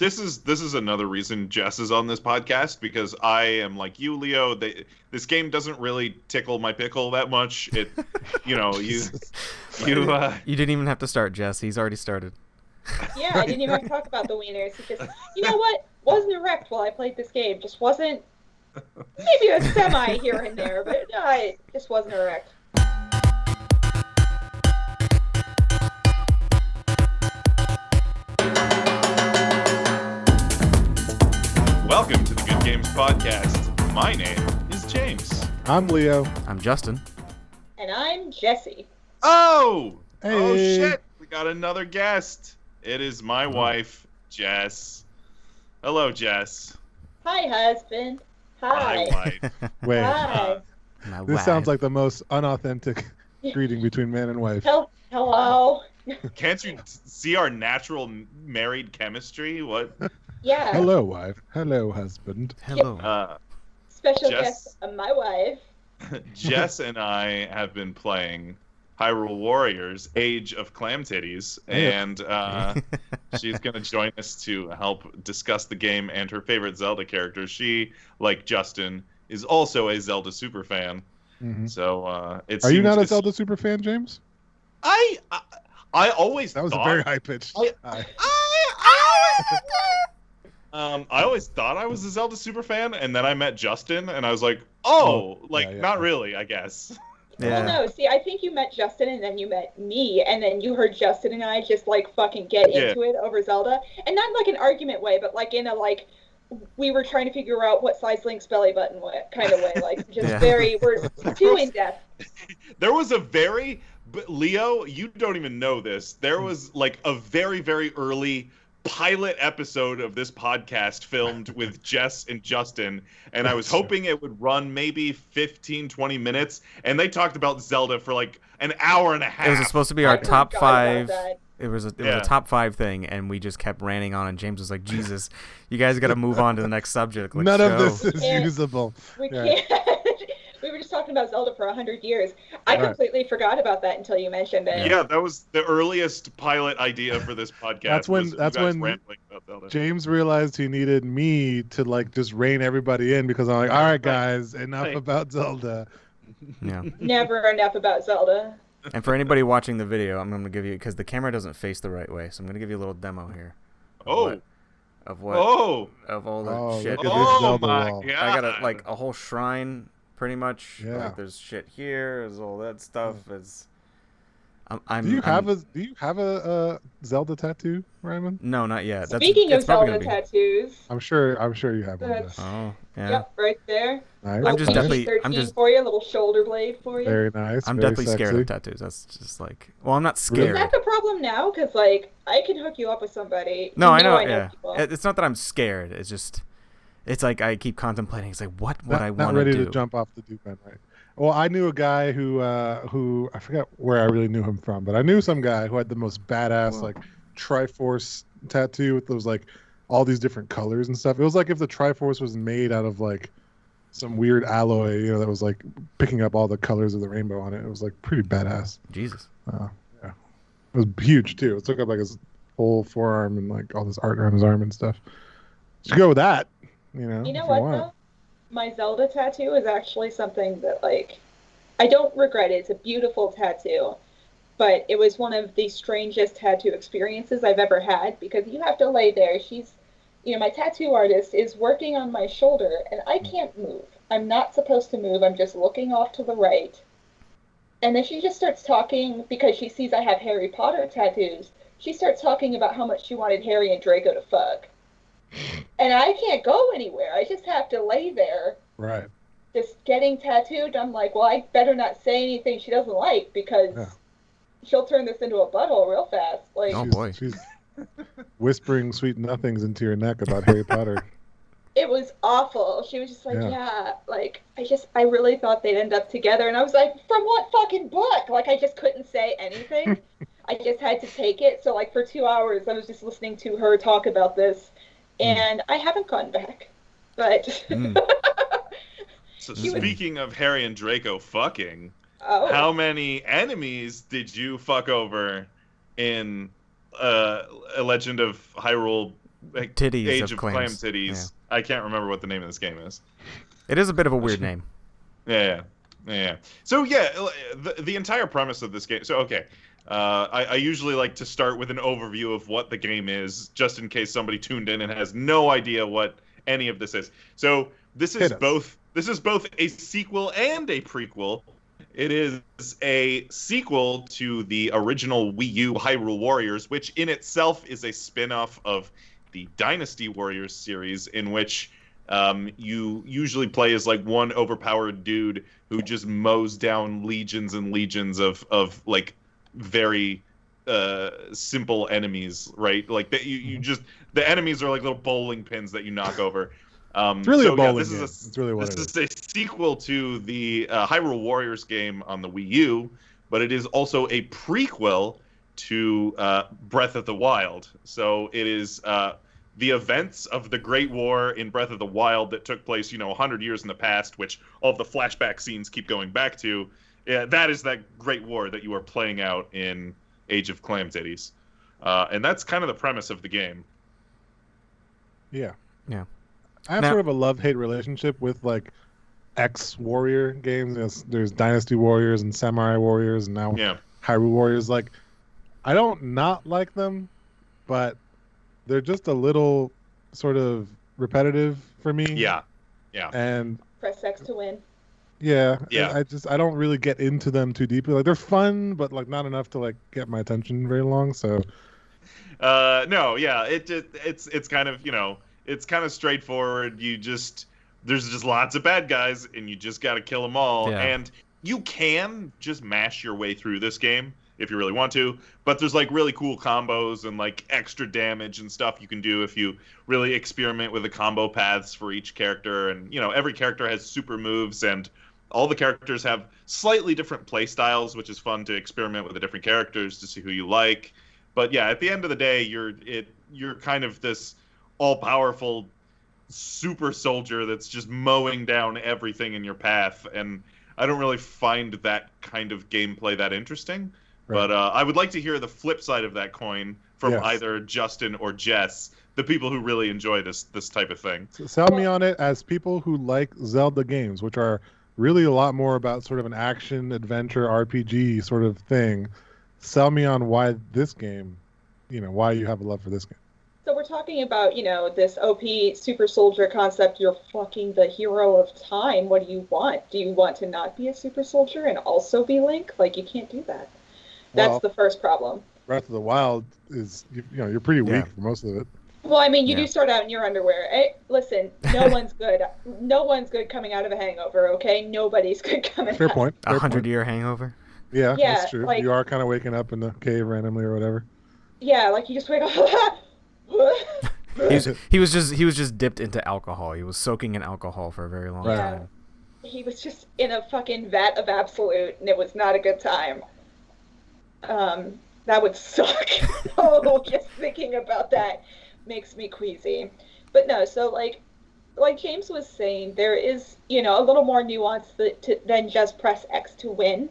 this is another reason Jess is on this podcast, because I am like you, Leo. This game doesn't really tickle my pickle that much. You didn't even have to start, Jess. He's already started. Yeah, I didn't even have to talk about the wieners. Because you know what? Wasn't erect while I played this game. Just wasn't. Maybe a semi here and there, but it just wasn't erect. Welcome to the Good Games Podcast. My name is James. I'm Leo. I'm Justin. And I'm Jessie. Oh! Hey. Oh, shit! We got another guest. It is my wife, Jess. Hello, Jess. Hi, husband. Hi. wife. Wait, Hi. this sounds like the most unauthentic greeting between man and wife. Hello. Can't you see our natural married chemistry? What? Yeah. Hello, wife. Hello, husband. Hello. Special Jess. guest of my wife. Jess and I have been playing Hyrule Warriors, Age of Clam Titties, and she's going to join us to help discuss the game and her favorite Zelda characters. She, like Justin, is also a Zelda superfan. Mm-hmm. So Are you not a Zelda super fan, James? I always That was thought, a very high pitched. I always thought I was a Zelda superfan, and then I met Justin, and I was like, not really, I guess. Yeah. Well, no, see, I think you met Justin, and then you met me, and then you heard Justin and I just, fucking get into it over Zelda. And not in, an argument way, but, in a, we were trying to figure out what size Link's belly button was, kind of way. We're too in-depth. There was but Leo, you don't even know this. There was, a very, very early pilot episode of this podcast filmed with Jess and Justin, and I was hoping it would run maybe 15-20 minutes, and they talked about Zelda for an hour and a half. It was supposed to be our top 5. It was a Yeah. top 5 thing, and we just kept ranting on, and James was like, Jesus, you guys got to move on to the next subject. None of this is can't- usable. We Yeah. can't. We were just talking about Zelda for 100 years. I completely forgot about that until you mentioned it. Yeah, that was the earliest pilot idea for this podcast. That's when rambling about Zelda. James realized he needed me to just rein everybody in, because I'm like, all right, guys, enough about Zelda. Yeah. Never enough about Zelda. And for anybody watching the video, I'm going to give you, because the camera doesn't face the right way, so I'm going to give you a little demo here. Of all the shit. Look at this Zelda my wall. God. I got a whole shrine, pretty much. Yeah. There's shit here. There's all that stuff. Do you have a Zelda tattoo, Ryman? No, not yet. Speaking of it's probably Zelda gonna be. tattoos. I'm sure you have one. That's- Oh, yeah. Yep, right there. Nice. I'm just Little definitely- PG-13 for you, little shoulder blade for you. Very nice. I'm very definitely scared sexy. of tattoos. That's just I'm not Is scared. that the problem now? Because, I can hook you up with somebody. No, You I know. people. It's not that I'm scared. It's just, it's like I keep contemplating. It's like, what would I want Not to ready do? to jump off the deep end, right? Well, I knew a guy who I forget where I really knew him from, but I knew some guy who had the most badass Triforce tattoo with those all these different colors and stuff. It was like if the Triforce was made out of some weird alloy, that was picking up all the colors of the rainbow on it. It was pretty badass. Jesus. Yeah, it was huge too. It took up his whole forearm and all this art around his arm and stuff. So go with that. You know if what, want. though? My Zelda tattoo is actually something that, I don't regret it. It's a beautiful tattoo. But it was one of the strangest tattoo experiences I've ever had, because you have to lay there. My tattoo artist is working on my shoulder, and I can't move. I'm not supposed to move. I'm just looking off to the right. And then she just starts talking, because she sees I have Harry Potter tattoos. She starts talking about how much she wanted Harry and Draco to fuck. And I can't go anywhere. I just have to lay there. Right. Just getting tattooed. I'm like, well, I better not say anything she doesn't like, because she'll turn this into a butthole real fast. Oh, boy. She's whispering sweet nothings into your neck about Harry Potter. It was awful. She was just like, I really thought they'd end up together. And I was like, from what fucking book? I just couldn't say anything. I just had to take it. So, for 2 hours, I was just listening to her talk about this. And I haven't gone back. But... So speaking of Harry and Draco fucking, how many enemies did you fuck over in A Legend of Hyrule Titties Age of Clam Clams. Titties. Yeah. I can't remember what the name of this game is. It is a bit of a weird name. Yeah. So the entire premise of this game. So okay, I usually like to start with an overview of what the game is, just in case somebody tuned in and has no idea what any of this is. So this is both a sequel and a prequel. It is a sequel to the original Wii U Hyrule Warriors, which in itself is a spin-off of the Dynasty Warriors series, in which you usually play as like one overpowered dude who just mows down legions and legions of like very simple enemies, right? Like that you just the enemies are like little bowling pins that you knock over. It's really a bowling game. It's really what this is a sequel to the Hyrule Warriors game on the Wii U, but it is also a prequel to Breath of the Wild. So it is the events of the Great War in Breath of the Wild that took place, 100 years in the past, which all of the flashback scenes keep going back to. That is that Great War that you are playing out in Age of Clam Titties. And that's kind of the premise of the game. Yeah. Yeah. I have sort of a love-hate relationship with like ex-warrior games. There's Dynasty Warriors and Samurai Warriors, and now Hyrule Warriors. Like, I don't not like them, but they're just a little sort of repetitive for me. Yeah. And press X to win. Yeah. I don't really get into them too deeply. Like, they're fun, but like not enough to like get my attention very long. So. It's kind of it's kind of straightforward. There's just lots of bad guys, and you just got to kill them all. Yeah. And you can just mash your way through this game if you really want to, but there's like really cool combos and like extra damage and stuff you can do if you really experiment with the combo paths for each character. And every character has super moves, and all the characters have slightly different play styles, which is fun to experiment with the different characters to see who you like. But yeah, at the end of the day, you're kind of this all-powerful super soldier that's just mowing down everything in your path, and I don't really find that kind of gameplay that interesting. Right. But I would like to hear the flip side of that coin from either Justin or Jess, the people who really enjoy this type of thing. So sell me on it as people who like Zelda games, which are really a lot more about sort of an action adventure RPG sort of thing. Sell me on why this game, why you have a love for this game. So we're talking about, this OP super soldier concept. You're fucking the hero of time. What do you want? Do you want to not be a super soldier and also be Link? Like, you can't do that. That's the first problem. Breath of the Wild is, you're pretty weak for most of it. Well, I mean, you do start out in your underwear. Hey, listen, no one's good. No one's good coming out of a hangover, okay? Nobody's good coming Fair out. point. A 100-year hangover? Yeah, that's true. Like, you are kind of waking up in the cave randomly or whatever. Yeah, like you just wake up. he was just dipped into alcohol. He was soaking in alcohol for a very long time. He was just in a fucking vat of absolute, and it was not a good time. That would suck. Just thinking about that makes me queasy. But no, so like James was saying, there is a little more nuance than just press X to win.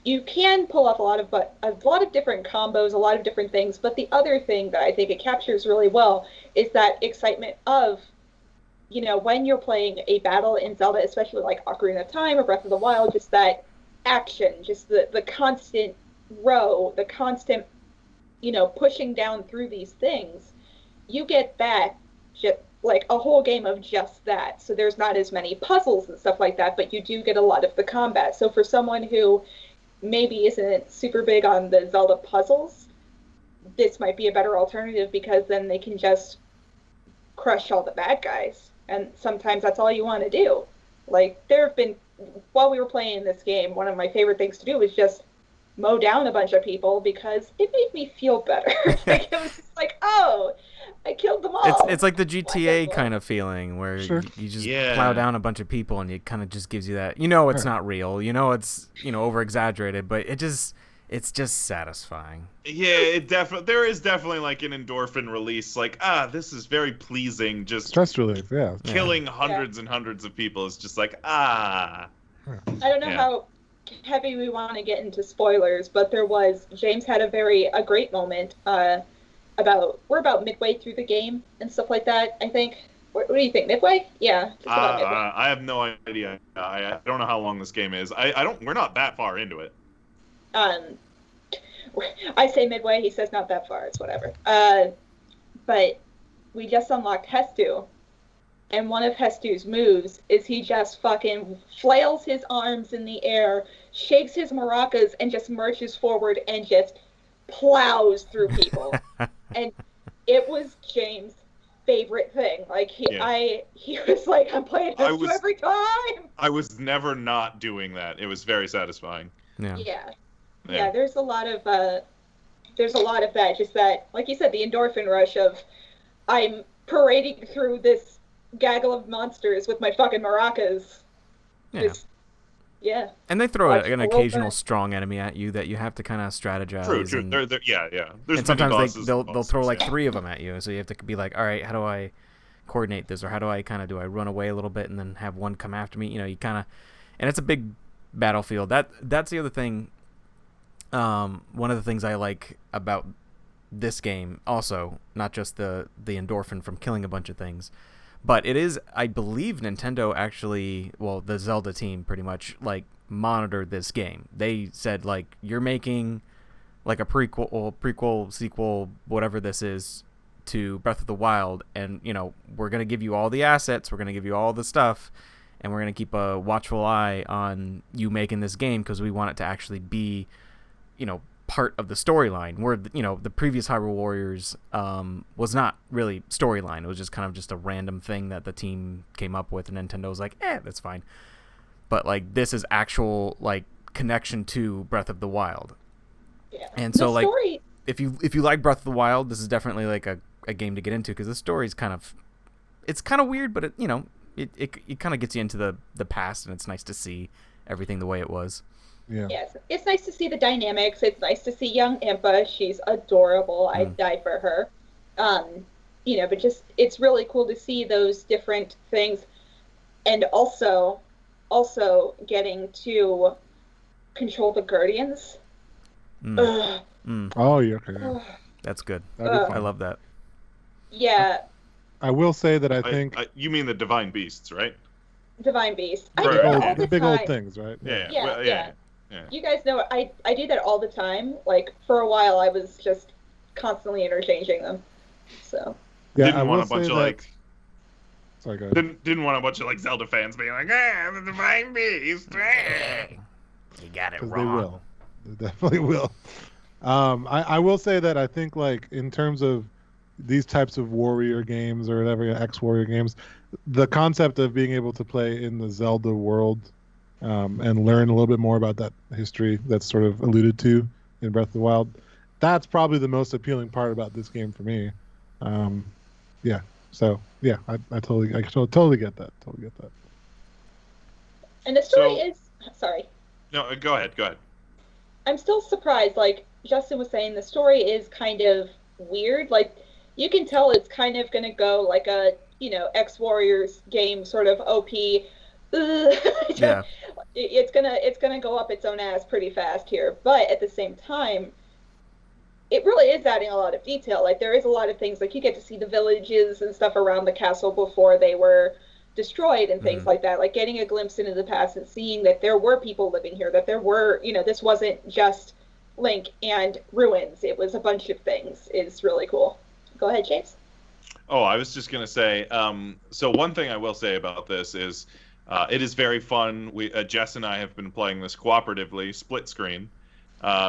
You can pull off a lot of different combos, a lot of different things. But the other thing that I think it captures really well is that excitement of, when you're playing a battle in Zelda, especially like Ocarina of Time or Breath of the Wild, just that action, just the constant row, the constant, pushing down through these things. You get that just like a whole game of just that. So there's not as many puzzles and stuff like that, but you do get a lot of the combat. So for someone who maybe isn't super big on the Zelda puzzles, this might be a better alternative, because then they can just crush all the bad guys. And sometimes that's all you want to do. Like, there have been, while we were playing this game, one of my favorite things to do was just mow down a bunch of people, because it made me feel better. Like, it was just like, oh, I killed them all. It's like the GTA kind of feeling where you just plow down a bunch of people, and it kind of just gives you that, it's not real, it's, over exaggerated, but it's just satisfying. Yeah, there is definitely like an endorphin release. Like, this is very pleasing. Just stress relief. Yeah. Killing hundreds and hundreds of people is just like, I don't know how heavy we want to get into spoilers, but James had a great moment about midway through the game and stuff like that, I think. What do you think, midway? Yeah, just about midway. I have no idea. I don't know how long this game is. We're not that far into it. I say midway, he says not that far, it's whatever. But we just unlocked Hestu, and one of Hestu's moves is he just fucking flails his arms in the air, shakes his maracas, and just marches forward and just plows through people. And it was James' favorite thing. Like, he was like, I'm playing Hestu every time! I was never not doing that. It was very satisfying. Yeah, there's a lot of that. Just that, like you said, the endorphin rush of I'm parading through this gaggle of monsters with my fucking maracas. Yeah. And they throw an occasional strong enemy at you that you have to kind of strategize. True. And, There's and sometimes they'll throw like 3 of them at you, so you have to be like, all right, how do I coordinate this, or how do I run away a little bit and then have one come after me? You know, you kind of, and it's a big battlefield. That's the other thing. One of the things I like about this game, also, not just the endorphin from killing a bunch of things, but it is, I believe Nintendo actually, well, the Zelda team pretty much, like, monitored this game. They said, like, you're making, like, a prequel, sequel, whatever this is, to Breath of the Wild, and, you know, we're going to give you all the assets, we're going to give you all the stuff, and we're going to keep a watchful eye on you making this game, because we want it to actually be, you know, part of the storyline, where, you know, the previous Hyrule Warriors was not really storyline. It was just kind of just a random thing that the team came up with, and Nintendo was like, that's fine. But, like, this is actual, like, connection to Breath of the Wild. Yeah. And so, like, if you like Breath of the Wild, this is definitely, like, a game to get into, because the story's kind of weird, but it, you know, it kind of gets you into the past, and it's nice to see everything the way it was. Yeah. Yes, it's nice to see the dynamics. It's nice to see young Impa. She's adorable. I'd die for her. You know, but just, it's really cool to see those different things, and also getting to control the Guardians. Oh, yeah, okay. That's good. I love that. Yeah. I will say that I think you mean the Divine Beasts, right? Divine Beast. The big old things, right? Yeah. You guys know I do that all the time. Like, for a while, I was just constantly interchanging them. So. Yeah, didn't want a bunch of like. Sorry, go ahead. Didn't want a bunch of like Zelda fans being like, the Divine Beast. You got it wrong. They will. They definitely will. I will say that I think, like, in terms of these types of warrior games or whatever, ex-warrior games, the concept of being able to play in the Zelda world and learn a little bit more about that history that's sort of alluded to in Breath of the Wild, that's probably the most appealing part about this game for me. Yeah. So yeah, I totally get that. Totally get that. And the story is sorry. No, go ahead. I'm still surprised. Like Justin was saying, the story is kind of weird. Like, you can tell it's kind of gonna go like a, you know, ex-Warriors game, sort of OP. Yeah. It's gonna go up its own ass pretty fast here, but at the same time, it really is adding a lot of detail. Like, there is a lot of things, like you get to see the villages and stuff around the castle before they were destroyed and things like that. Like, getting a glimpse into the past and seeing that there were people living here, that there were, you know, this wasn't just Link and ruins. It was a bunch of things. Is really cool. Go ahead, James. Oh, I was just gonna say. So one thing I will say about this is, it is very fun. Jess and I have been playing this cooperatively, split screen,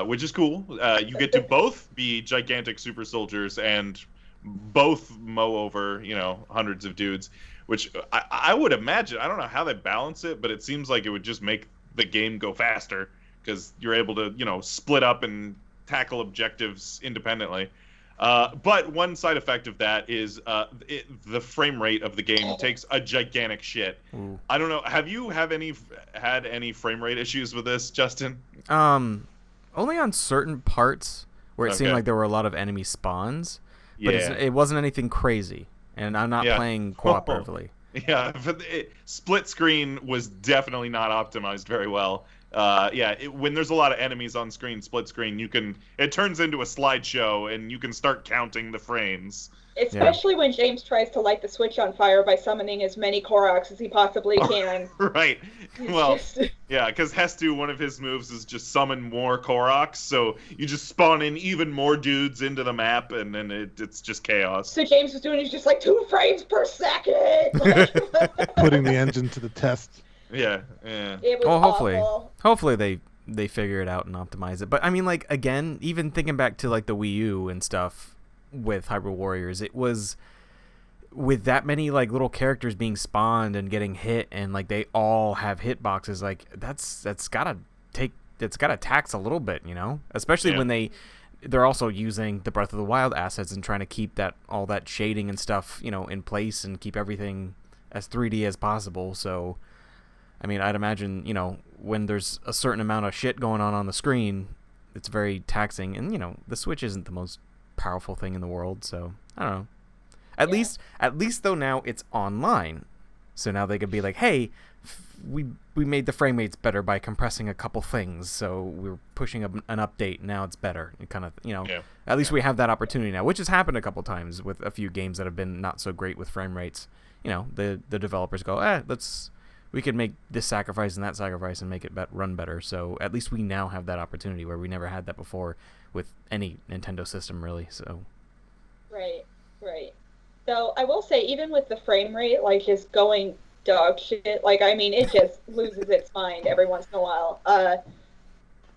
which is cool. You get to both be gigantic super soldiers and both mow over, you know, hundreds of dudes. Which I would imagine. I don't know how they balance it, but it seems like it would just make the game go faster because you're able to, you know, split up and tackle objectives independently. But one side effect of that is the frame rate of the game takes a gigantic shit. Ooh. I don't know. Have you had any frame rate issues with this, Justin? Only on certain parts where it seemed like there were a lot of enemy spawns, but it wasn't anything crazy, and I'm not playing cooperatively. Yeah, split screen was definitely not optimized very well. when there's a lot of enemies on screen, split screen, it turns into a slideshow, and you can start counting the frames. Especially when James tries to light the Switch on fire by summoning as many Koroks as he possibly can. Right. Well, yeah, because Hestu, one of his moves is just summon more Koroks, so you just spawn in even more dudes into the map, and then it's just chaos. So James was doing, he's just like 2 frames per second! Putting the engine to the test. Yeah. It was awful. Hopefully they figure it out and optimize it. But I mean, like, again, even thinking back to like the Wii U and stuff with Hyrule Warriors, it was with that many like little characters being spawned and getting hit, and like they all have hitboxes. Like that's gotta tax a little bit, you know, especially when they're also using the Breath of the Wild assets and trying to keep all that shading and stuff, you know, in place and keep everything as 3D as possible. So I mean, I'd imagine, you know, when there's a certain amount of shit going on the screen, it's very taxing. And, you know, the Switch isn't the most powerful thing in the world, so I don't know. At least though now it's online, so now they could be like, hey, we made the frame rates better by compressing a couple things, so we're pushing an update, now it's better. It kind of, you know, at least we have that opportunity now, which has happened a couple times with a few games that have been not so great with frame rates. You know, the developers go, we could make this sacrifice and that sacrifice and make it run better. So at least we now have that opportunity where we never had that before with any Nintendo system, really. So right. So I will say, even with the frame rate, like, just going dog shit, like, I mean, it just loses its mind every once in a while.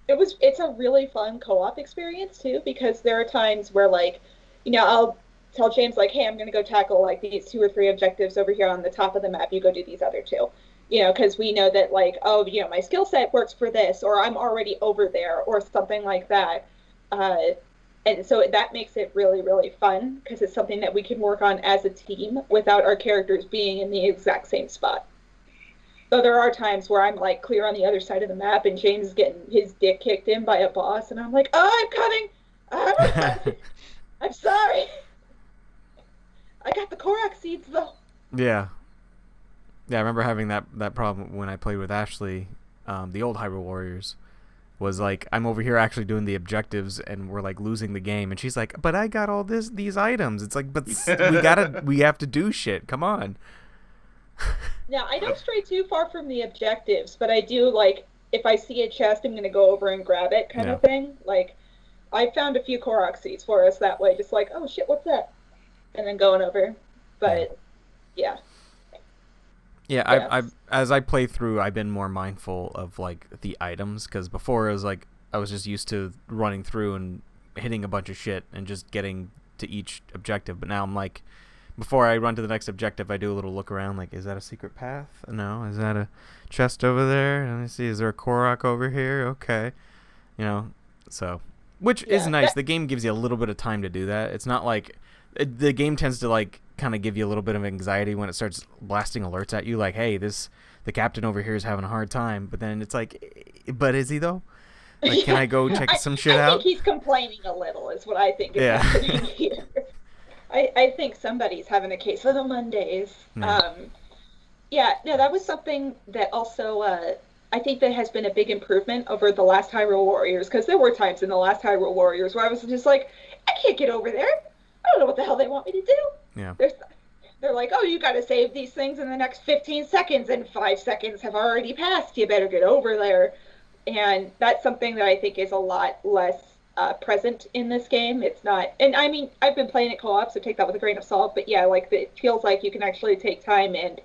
It's a really fun co-op experience too, because there are times where, like, you know, I'll tell James, like, hey, I'm gonna go tackle like these 2 or 3 objectives over here on the top of the map, you go do these other 2. You know, because we know that, like, oh, you know, my skill set works for this, or I'm already over there, or something like that. And so that makes it really, really fun, because it's something that we can work on as a team without our characters being in the exact same spot. Though there are times where I'm, like, clear on the other side of the map, and James is getting his dick kicked in by a boss, and I'm like, oh, I'm coming! I'm sorry! I got the Korok seeds, though. Yeah, I remember having that problem when I played with Ashley, the old Hyrule Warriors. Was like, I'm over here actually doing the objectives, and we're like losing the game, and she's like, but I got all these items. It's like, but we have to do shit. Come on. Now, I don't stray too far from the objectives, but I do, like, if I see a chest, I'm gonna go over and grab it, kind of thing. Like, I found a few Korok seeds for us that way, just like, oh shit, what's that? And then going over. But yeah. I've as I play through, I've been more mindful of like the items, because before it was like I was just used to running through and hitting a bunch of shit and just getting to each objective. But now I'm like, before I run to the next objective, I do a little look around, like, is that a secret path? No. Is that a chest over there? Let me see. Is there a Korok over here? Okay, you know. So, which is nice. The game gives you a little bit of time to do that. It's not like the game tends to like kind of give you a little bit of anxiety when it starts blasting alerts at you, like, hey, the captain over here is having a hard time. But then it's like, but is he though? Like, can I go check some shit out? I think he's complaining a little, is what I think is happening here. I think somebody's having a case of the Mondays. That was something that also I think that has been a big improvement over the last Hyrule Warriors, because there were times in the last Hyrule Warriors where I was just like, I can't get over there. I don't know what the hell they want me to do. Yeah. They're like, oh, you got to save these things in the next 15 seconds, and 5 seconds have already passed. You better get over there. And that's something that I think is a lot less present in this game. It's not, and I mean, I've been playing it co-op, so take that with a grain of salt. But yeah, like, it feels like you can actually take time and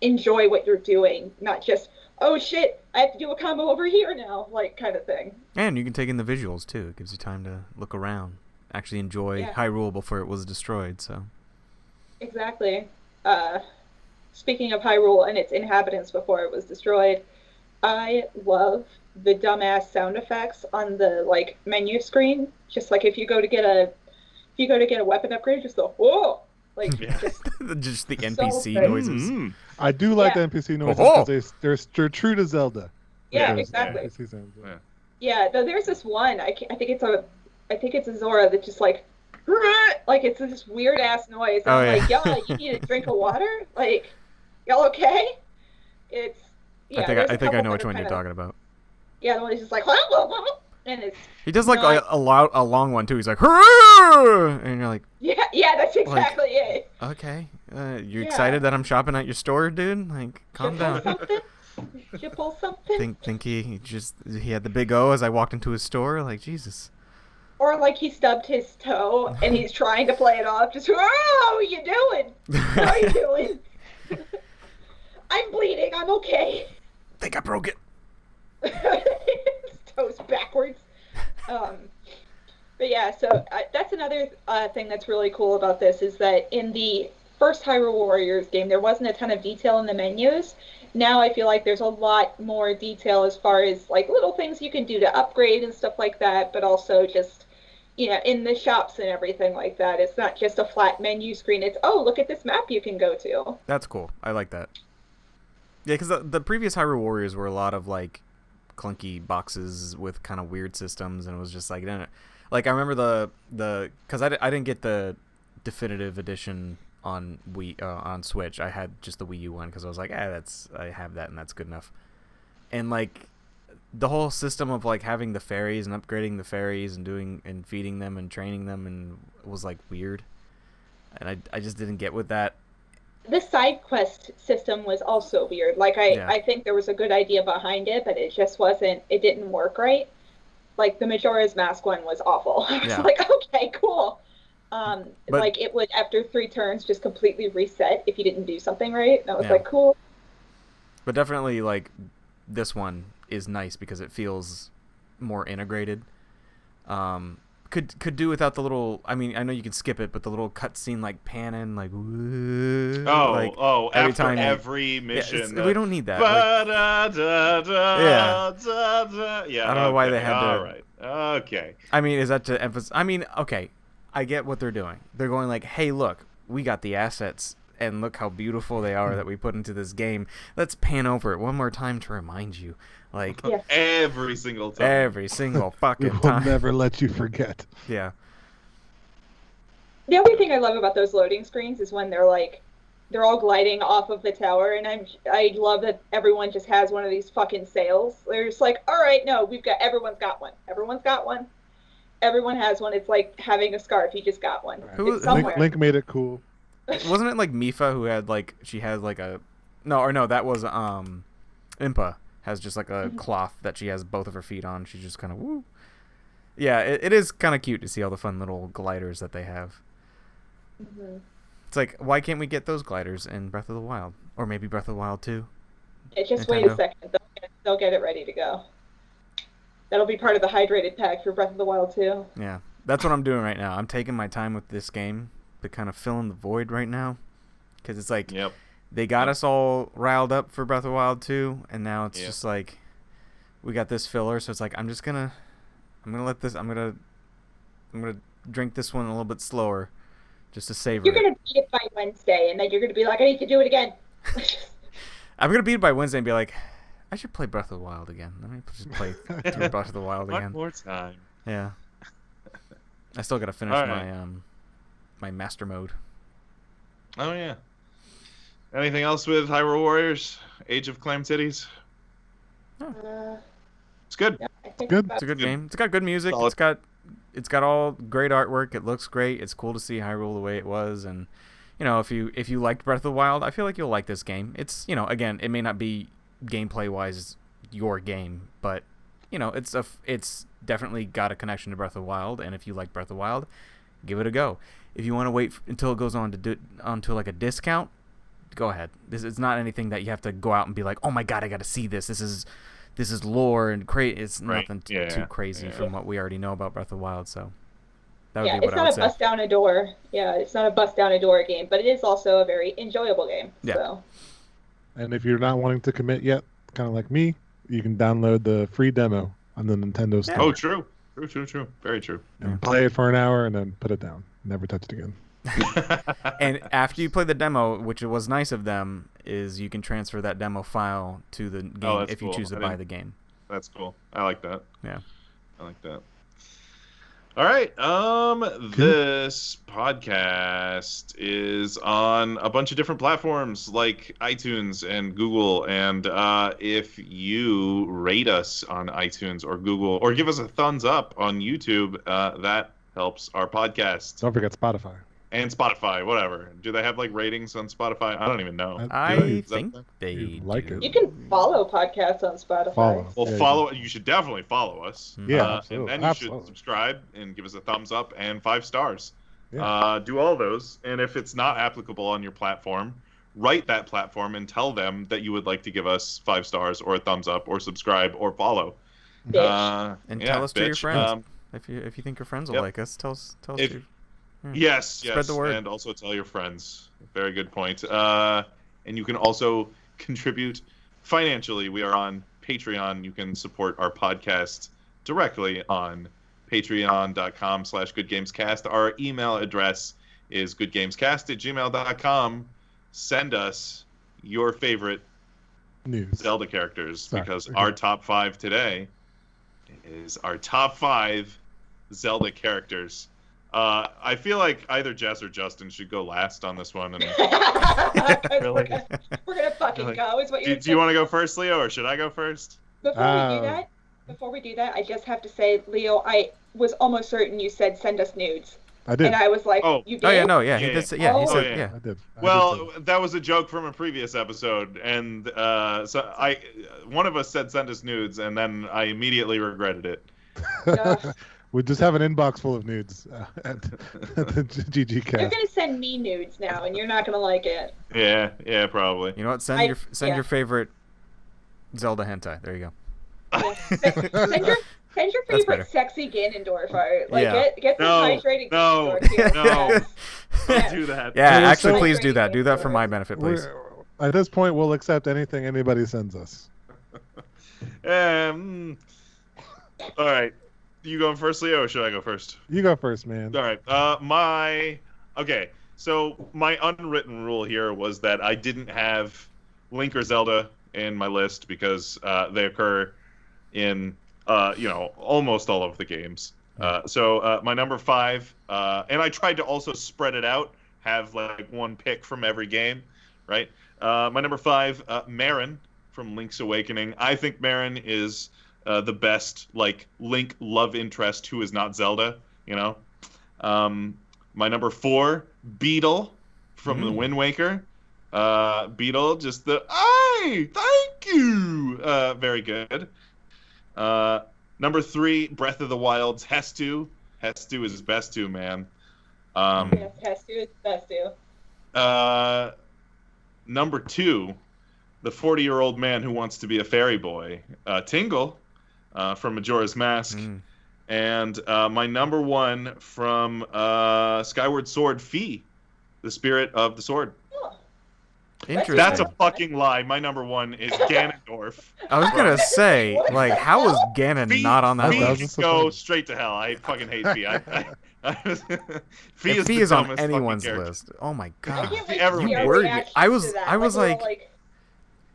enjoy what you're doing, not just, oh shit, I have to do a combo over here now, like, kind of thing. And you can take in the visuals too. It gives you time to look around, actually enjoy Hyrule before it was destroyed. So. Exactly. Speaking of Hyrule and its inhabitants before it was destroyed, I love the dumbass sound effects on the, like, menu screen. Just like if you go to get a weapon upgrade, just the whoa, like, just the NPC noises. Mm-hmm. I do like the NPC noises because they're true to Zelda. Yeah, exactly. Yeah, though there's this one. I think it's a Zora that just like it's this weird ass noise. And I'm like, y'all, you need a drink of water? Like, y'all okay? It's I think I know which one you're talking about. Yeah, the one is just like, and it's He does like not... a long one too. He's like, "Hurrah!" And you're like, yeah, that's exactly it. okay, you Yeah. excited that I'm shopping at your store, dude? Like, calm down. Something? Did you pull something? Think he had the big O as I walked into his store. Like, Jesus. Or like he stubbed his toe and he's trying to play it off. Just, oh, what are you doing? How are you doing? I'm bleeding. I'm okay. Think I broke it. His toes backwards. But yeah, so that's another thing that's really cool about this is that in the first Hyrule Warriors game, there wasn't a ton of detail in the menus. Now I feel like there's a lot more detail as far as like little things you can do to upgrade and stuff like that, but also just, you know, in the shops and everything like that. It's not just a flat menu screen. It's, oh, look at this map you can go to. That's cool. I like that. Yeah, because the previous Hyrule Warriors were a lot of like clunky boxes with kind of weird systems, and it was just like, like I remember because I didn't get the definitive edition on on Switch. I had just the Wii U one because I was like, I have that and that's good enough. And like the whole system of like having the fairies and upgrading the fairies and doing and feeding them and training them and was like weird, and I just didn't get with that. The side quest system was also weird. Like I think there was a good idea behind it, but it just wasn't. It didn't work right. Like the Majora's Mask one was awful. I was like, okay, cool. But, like it would after 3 turns just completely reset if you didn't do something right. And I was like, cool. But definitely like this one is nice because it feels more integrated. Could do without the little. I mean, I know you can skip it, but the little cutscene like panning, like every time every mission. We don't need that. Yeah, I don't know why they had to. All right. Okay. I mean, is that to emphasize? I mean, okay, I get what they're doing. They're going like, hey, look, we got the assets, and look how beautiful they are that we put into this game. Let's pan over it one more time to remind you. Like every single time. Every single fucking we will time. Never let you forget. Yeah. The only thing I love about those loading screens is when they're all gliding off of the tower, and I love that everyone just has one of these fucking sails. They're just like, all right, no, everyone's got one. Everyone's got one. Everyone has one. It's like having a scarf. You just got one. It's somewhere. Link made it cool. Wasn't it like Mifa who had like she has like a no that was Impa has just like a cloth that she has both of her feet on. She's just kind of woo. Yeah, it is kind of cute to see all the fun little gliders that they have. Mm-hmm. It's like, why can't we get those gliders in Breath of the Wild? Or maybe Breath of the Wild 2? Yeah, just wait a second. They'll get it ready to go. That'll be part of the hydrated pack for Breath of the Wild 2. Yeah, that's what I'm doing right now. I'm taking my time with this game to kind of fill in the void right now. Because it's like, they got us all riled up for Breath of the Wild 2, and now it's just like, we got this filler, so it's like, I'm gonna drink this one a little bit slower. Just to savor You're going to beat it by Wednesday, and then you're going to be like, I need to do it again. I'm going to beat it by Wednesday and be like, I should play Breath of the Wild again. Let me just play through Breath of the Wild again. One more time. Yeah. I still got to finish my master mode. Oh, yeah. Anything else with Hyrule Warriors? Age of Clam Titties? It's good. Yeah, Good. It's a good game. It's got good music. Solid. It's got all great artwork. It looks great. It's cool to see Hyrule the way it was, and you know, if you liked Breath of the Wild, I feel like you'll like this game. It's, you know, again, it may not be gameplay wise your game, but you know, it's definitely got a connection to Breath of the Wild, and if you like Breath of the Wild, give it a go. If you want to wait until it goes onto like a discount, go ahead. This is not anything that you have to go out and be like, oh my god, I got to see this. This is lore and it's nothing too crazy from what we already know about Breath of the Wild, so that would be what I would say. It's not a bust down a door. Yeah, it's not a bust down a door game, but it is also a very enjoyable game. Yeah. So. And if you're not wanting to commit yet, kind of like me, you can download the free demo on the Nintendo Store. Oh, true. Very true. And play it for an hour and then put it down. Never touch it again. And after you play the demo, which was nice of them, is you can transfer that demo file to the game if you choose to buy the game. That's cool. I like that. Yeah. I like that. All right. This podcast is on a bunch of different platforms like iTunes and Google. And if you rate us on iTunes or Google or give us a thumbs up on YouTube, that helps our podcast. Don't forget Spotify. And Spotify, whatever. Do they have like ratings on Spotify? I don't even know. I think they like do. it. You can follow podcasts on Spotify. Follow. Well, Yeah, follow. You should definitely follow us. Yeah, and then you absolutely. should subscribe and give us a thumbs up and 5 stars. Yeah. Do all those, and if it's not applicable on your platform, write that platform and tell them that you would like to give us 5 stars or a thumbs up or subscribe or follow. Bitch. And yeah, tell us to your bitch. friends. If you think your friends will Yep. like us, tell us. If- to, Yes, Spread yes, the word. and also tell your friends. Very good point. And you can also contribute financially. We are on Patreon. You can support our podcast directly on patreon.com/goodgamescast. Our email address is goodgamescast@gmail.com. Send us your favorite News. Zelda characters, Sorry. because our top 5 today is our top 5 Zelda characters. I feel like either Jess or Justin should go last on this one. And We're gonna fucking Really? go. Is what you're do you want to go first, Leo, or should I go first? Before we do that, I just have to say, Leo, I was almost certain you said send us nudes, I did. and I was like, Oh. you did? Oh yeah, no, yeah, Yeah, he did. Say, yeah. yeah, he Oh, said, yeah. yeah. I did. I Well, did that was a joke from a previous episode, and one of us said send us nudes, and then I immediately regretted it. Ugh. we just have an inbox full of nudes at the GG You're cast. gonna send me nudes now, and you're not gonna like it. Yeah, probably. You know what? Send your favorite Zelda hentai. There you go. Yeah. Send your That's favorite better. sexy Ganondorf art. Like Yeah. get some hydrating No, Ganondorf here. no. Yes. Don't do that. Yeah, We're actually, so- please do that. Do that for my benefit, please. At this point, we'll accept anything anybody sends us. All right. You going first, Leo, or should I go first? You go first, man. All right. Okay. So my unwritten rule here was that I didn't have Link or Zelda in my list because they occur in almost all of the games. So my number 5, and I tried to also spread it out, have like one pick from every game, right? My number 5, Marin from Link's Awakening. I think Marin is the best like Link love interest who is not Zelda. My number 4, Beetle from the Wind Waker. Beetle, just the thank you, very good. Number 3, Breath of the Wild's Hestu. Hestu is best to, man. Yes, has to. It's best to. Number 2, the 40-year-old man who wants to be a fairy boy, Tingle, from Majora's Mask. And my number 1 from Skyward Sword, Fi, the spirit of the sword. Interesting. That's a fucking lie. My number 1 is Ganondorf. I was gonna say, like, how was Ganon Fi- not on that Fi list? can go straight to hell. I fucking hate Fi. Fi If is he the is on dumbest fucking anyone's character. list. Oh my I god. can't wait Everyone- to see our You were- reactions I was- to that. I was we're all like-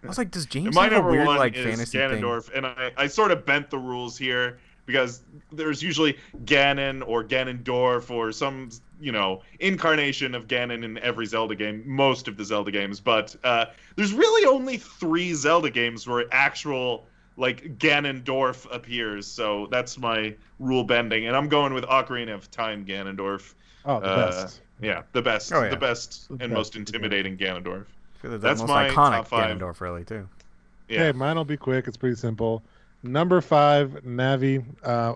I was like, does James My have a number weird 1 like is fantasy thing? Ganondorf, and I sort of bent the rules here because there's usually Ganon or Ganondorf or some incarnation of Ganon in every Zelda game, most of the Zelda games, but there's really only 3 Zelda games where actual like Ganondorf appears, so that's my rule bending, and I'm going with Ocarina of Time Ganondorf. Oh, the best. Yeah, the best, Oh, yeah. the best The and best. most intimidating Ganondorf. I feel like That's the most my iconic top 5. Ganondorf, really, too. Yeah. Okay, mine will be quick. It's pretty simple. Number 5, Navi.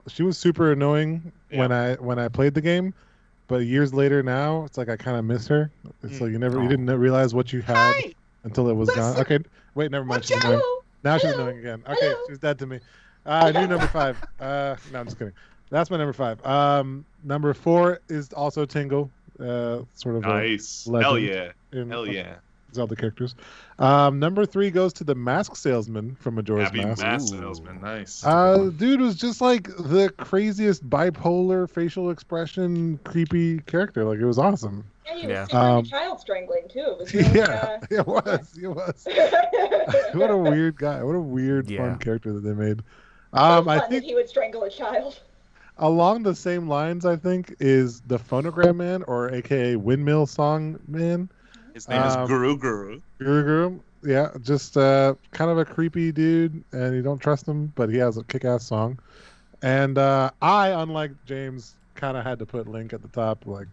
She was super annoying when I played the game, but years later now, it's like I kind of miss her. It's like you didn't realize what you had until it was gone. Okay, wait, never mind. She's annoying. Now she's annoying again. Okay, she's dead to me. New number 5. No, I'm just kidding. That's my number 5. Number 4 is also Tingle. Sort of Nice. a legend Hell yeah. in Hell yeah. Zelda characters. Number 3 goes to the Mask Salesman from Majora's Happy Mask. Mask Salesman. Nice. Dude was just like the craziest bipolar facial expression, creepy character. Like it was awesome. Yeah, he was Yeah. super into child strangling too. It was really, Yeah, it was. It was. What a weird guy. What a weird, Yeah. fun character that they made. I I think that he would strangle a child. along the same lines, I think, is the Phonogram Man, or AKA Windmill Song Man. His name is Guru Guru. Guru Guru. Yeah, just kind of a creepy dude, and you don't trust him, but he has a kick-ass song. And I, unlike James, kind of had to put Link at the top. Like,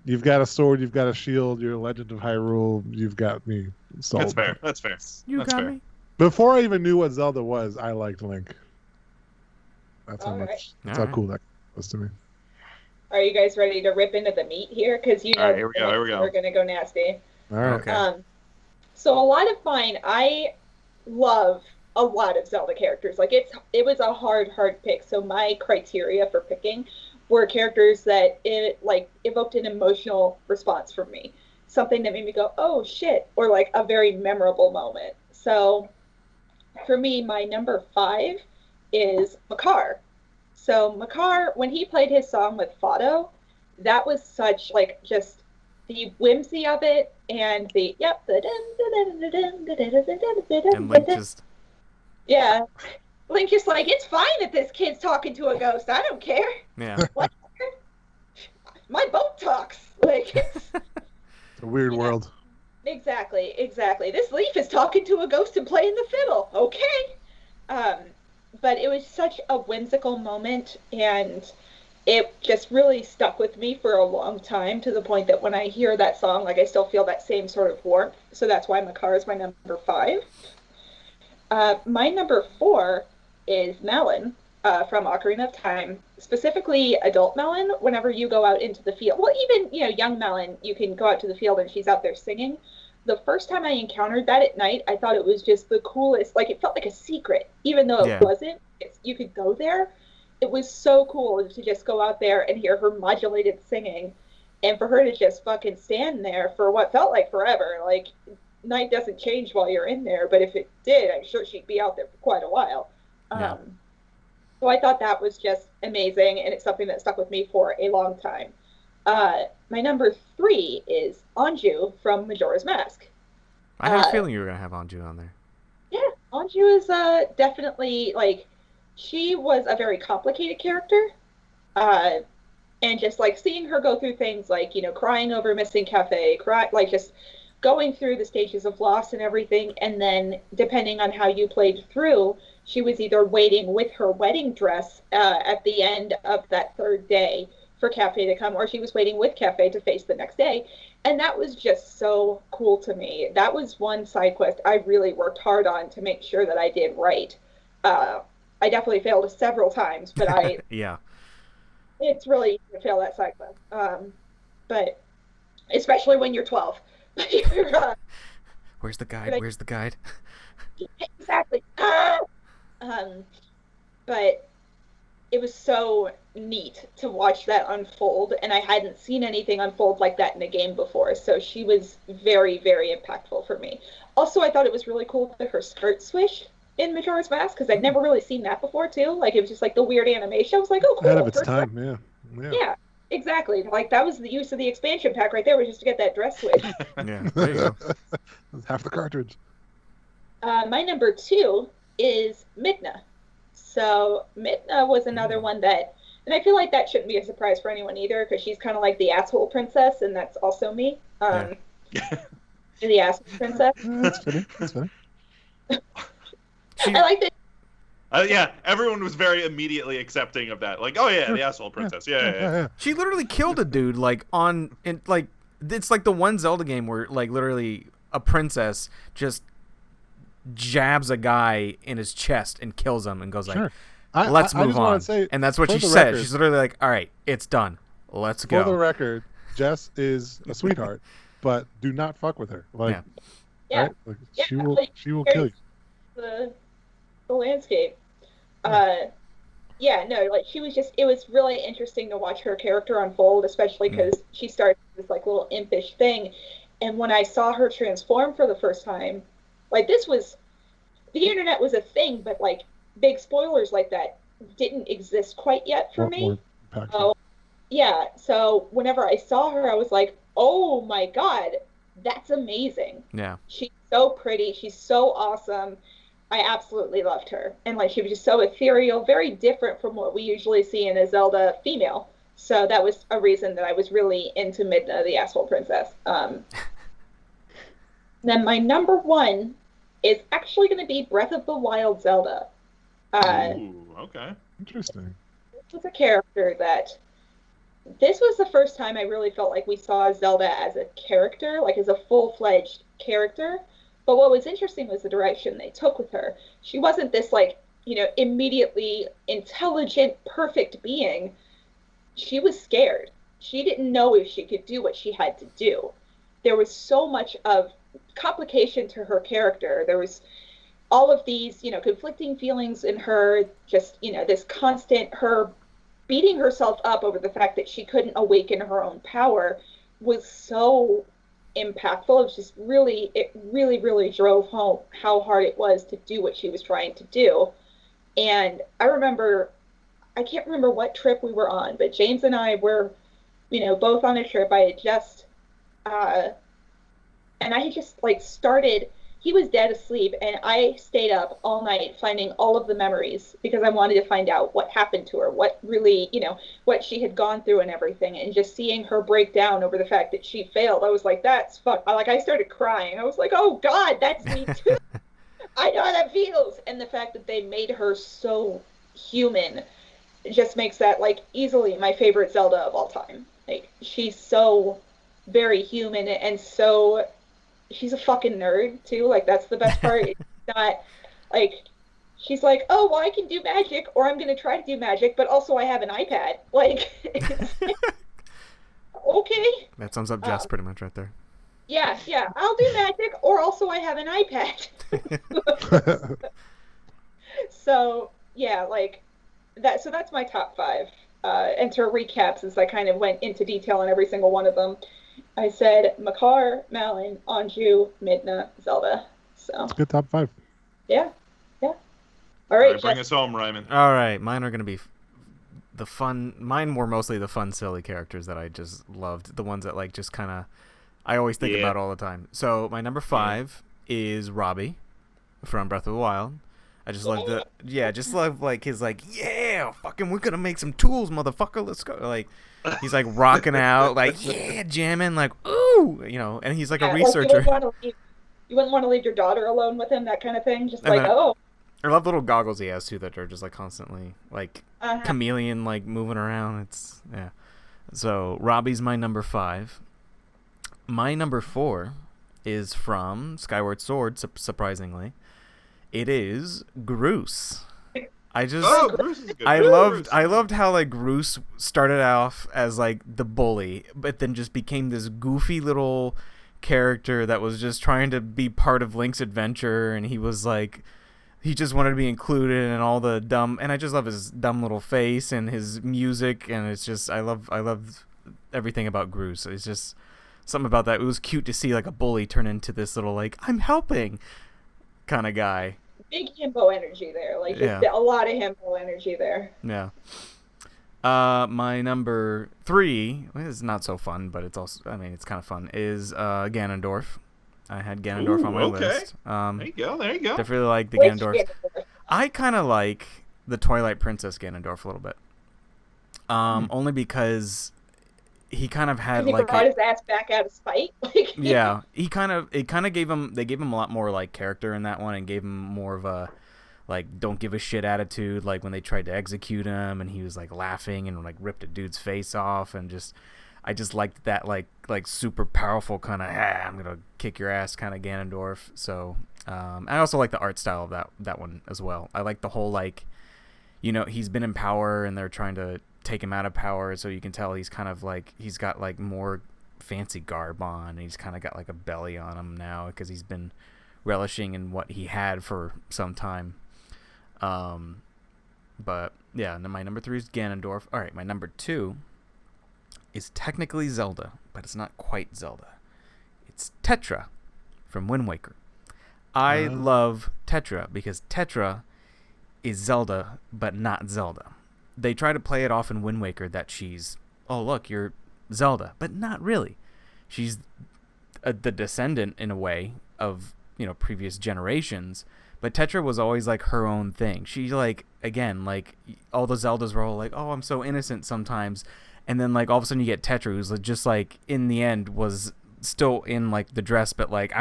you've got a sword, you've got a shield, you're a Legend of Hyrule, you've got me sold. That's fair. That's fair. You That's got fair. me. Before I even knew what Zelda was, I liked Link. That's how All much. right. That's All how cool that was to me. Are you guys ready to rip into the meat here? Because you know All right, here we go, here we go. we're gonna go nasty. All right. Okay. So a lot of mine, I love a lot of Zelda characters. Like it was a hard pick. So my criteria for picking were characters that evoked an emotional response from me, something that made me go, oh shit, or like a very memorable moment. So for me, my number 5 is Makar. So Makar, when he played his song with Fado, that was such like just the whimsy of it, and the And Link just Link just like, it's fine that this kid's talking to a ghost. I don't care. yeah. My boat talks. Like it's It's a weird world. exactly. This leaf is talking to a ghost and playing the fiddle. Okay. But it was such a whimsical moment, and it just really stuck with me for a long time, to the point that when I hear that song, like I still feel that same sort of warmth. So that's why Makar is my number 5. My number 4 is Melon from Ocarina of Time, specifically adult Melon. Whenever you go out into the field, well, even young Melon, you can go out to the field and she's out there singing. The first time I encountered that at night, I thought it was just the coolest. Like, it felt like a secret, even though it wasn't. You could go there. It was so cool to just go out there and hear her modulated singing, and for her to just fucking stand there for what felt like forever. Like, night doesn't change while you're in there, but if it did, I'm sure she'd be out there for quite a while. So I thought that was just amazing, and it's something that stuck with me for a long time. My number 3 is Anju from Majora's Mask. I had a feeling you were gonna have Anju on there. Yeah, Anju is definitely, like, she was a very complicated character. And just, like, seeing her go through things like, crying over missing Cafe, like, just going through the stages of loss and everything, and then, depending on how you played through, she was either waiting with her wedding dress at the end of that 3rd day for Cafe to come, or she was waiting with Cafe to face the next day. And that was just so cool to me. That was one side quest I really worked hard on to make sure that I did right. I definitely failed several times, but yeah. It's really easy to fail that side quest. But especially when you're 12. Where's the guide? Where's the guide? Exactly. But it was so neat to watch that unfold, and I hadn't seen anything unfold like that in a game before, so she was very, very impactful for me. Also, I thought it was really cool that her skirt swished in Majora's Mask, because I'd never really seen that before, too. Like, it was just like the weird animation. I was like, oh, cool. Ahead of its time, Yeah, exactly. Like, that was the use of the expansion pack right there, was just to get that dress switch. Yeah, there you go. That's half the cartridge. My number 2 is Midna. So Midna was another one that, and I feel like that shouldn't be a surprise for anyone either, because she's kind of like the asshole princess, and that's also me. The asshole princess. That's funny. I like that. Yeah, everyone was very immediately accepting of that. Like, oh yeah, the asshole princess. Yeah. She literally killed a dude, like, it's like the one Zelda game where, like, literally a princess just jabs a guy in his chest and kills him and goes like, let's move on. And that's what she said. She's literally like, all right, it's done. Let's go. For the record, Jess is a sweetheart, but do not fuck with her. Like, right? Like, she will kill you. The landscape. She was just, it was really interesting to watch her character unfold, especially because she started this like little impish thing, and when I saw her transform for the first time, like, this was, the internet was a thing, but like big spoilers like that didn't exist quite yet for me. So whenever I saw her, I was like, oh my god, that's amazing. Yeah. She's so pretty, she's so awesome. I absolutely loved her. And like she was just so ethereal, very different from what we usually see in a Zelda female. So that was a reason that I was really into Midna, the Asphalt Princess. Then my number one is actually going to be Breath of the Wild Zelda. Ooh, okay. Interesting. This was a character that this was the first time I really felt like we saw Zelda as a character, like as a full-fledged character. But what was interesting was the direction they took with her. She wasn't this like, immediately intelligent, perfect being. She was scared. She didn't know if she could do what she had to do. There was so much of complication to her character. There was all of these, conflicting feelings in her, just, this constant, her beating herself up over the fact that she couldn't awaken her own power was so impactful. It was just really, really drove home how hard it was to do what she was trying to do. And I can't remember what trip we were on, but James and I were, both on a trip. I had just, and I had just started, he was dead asleep, and I stayed up all night finding all of the memories because I wanted to find out what happened to her, what really, what she had gone through and everything, and just seeing her break down over the fact that she failed. I was like, that's fuck. I started crying. I was like, oh God, that's me too. I know how that feels. And the fact that they made her so human just makes that easily my favorite Zelda of all time. She's so very human, and so she's a fucking nerd too. That's the best part. It's not she's like, oh well, I can do magic, or I'm gonna try to do magic, but also I have an iPad. Okay. That sums up Jess pretty much right there. Yeah, I'll do magic, or also I have an iPad. So yeah, that. So that's my top 5. And to recap, since I kind of went into detail on every single one of them, I said Makar, Malin, Anju, Midna, Zelda. So Good top 5. Yeah. All right, bring us home, Ryman. All right, mine are gonna be the fun. Mine were mostly the fun, silly characters that I just loved. The ones that just kind of I always think about all the time. So my number 5 is Robbie from Breath of the Wild. I just love just love his fucking we're gonna make some tools, motherfucker. Let's go. He's rocking out, jamming, ooh, and he's a researcher. You wouldn't want to leave your daughter alone with him, that kind of thing. Just I love the little goggles he has too that are just constantly chameleon moving around. It's So Robbie's my number 5. My number 4 is from Skyward Sword, surprisingly. It is Groose. Groose is good. I loved how Groose started off as the bully, but then just became this goofy little character that was just trying to be part of Link's adventure, and he was he just wanted to be included in all the dumb, and I just love his dumb little face and his music, and it's just I love everything about Groose. It's just something about that. It was cute to see a bully turn into this little I'm helping kind of guy. Big himbo energy there. A lot of himbo energy there. Yeah. My number 3 is not so fun, but it's also, it's kind of fun, is Ganondorf. I had Ganondorf on my list. There you go. Definitely like the Ganondorf. I kind of like the Twilight Princess Ganondorf a little bit. Only because he kind of had he brought his ass back out of spite. Yeah, they gave him a lot more character in that one, and gave him more of a don't give a shit attitude, when they tried to execute him and he was laughing and ripped a dude's face off, and I just liked that super powerful kind of I'm gonna kick your ass kind of Ganondorf. So I also like the art style of that one as well. I like the whole he's been in power and they're trying to take him out of power, so you can tell he's kind of he's got more fancy garb on, and he's kind of got a belly on him now because he's been relishing in what he had for some time. But yeah, my number 3 is Ganondorf. All right, my number 2 is technically Zelda, but it's not quite Zelda. It's Tetra from Wind Waker. I love Tetra because Tetra is Zelda, but not Zelda. They try to play it off in Wind Waker that she's, oh look, you're Zelda, but not really. She's the descendant in a way of previous generations, But Tetra was always like her own thing. She like, again, like all the Zeldas were all like, oh, I'm so innocent sometimes. And then like all of a sudden you get Tetra, who's just like in the end was still in like the dress, but like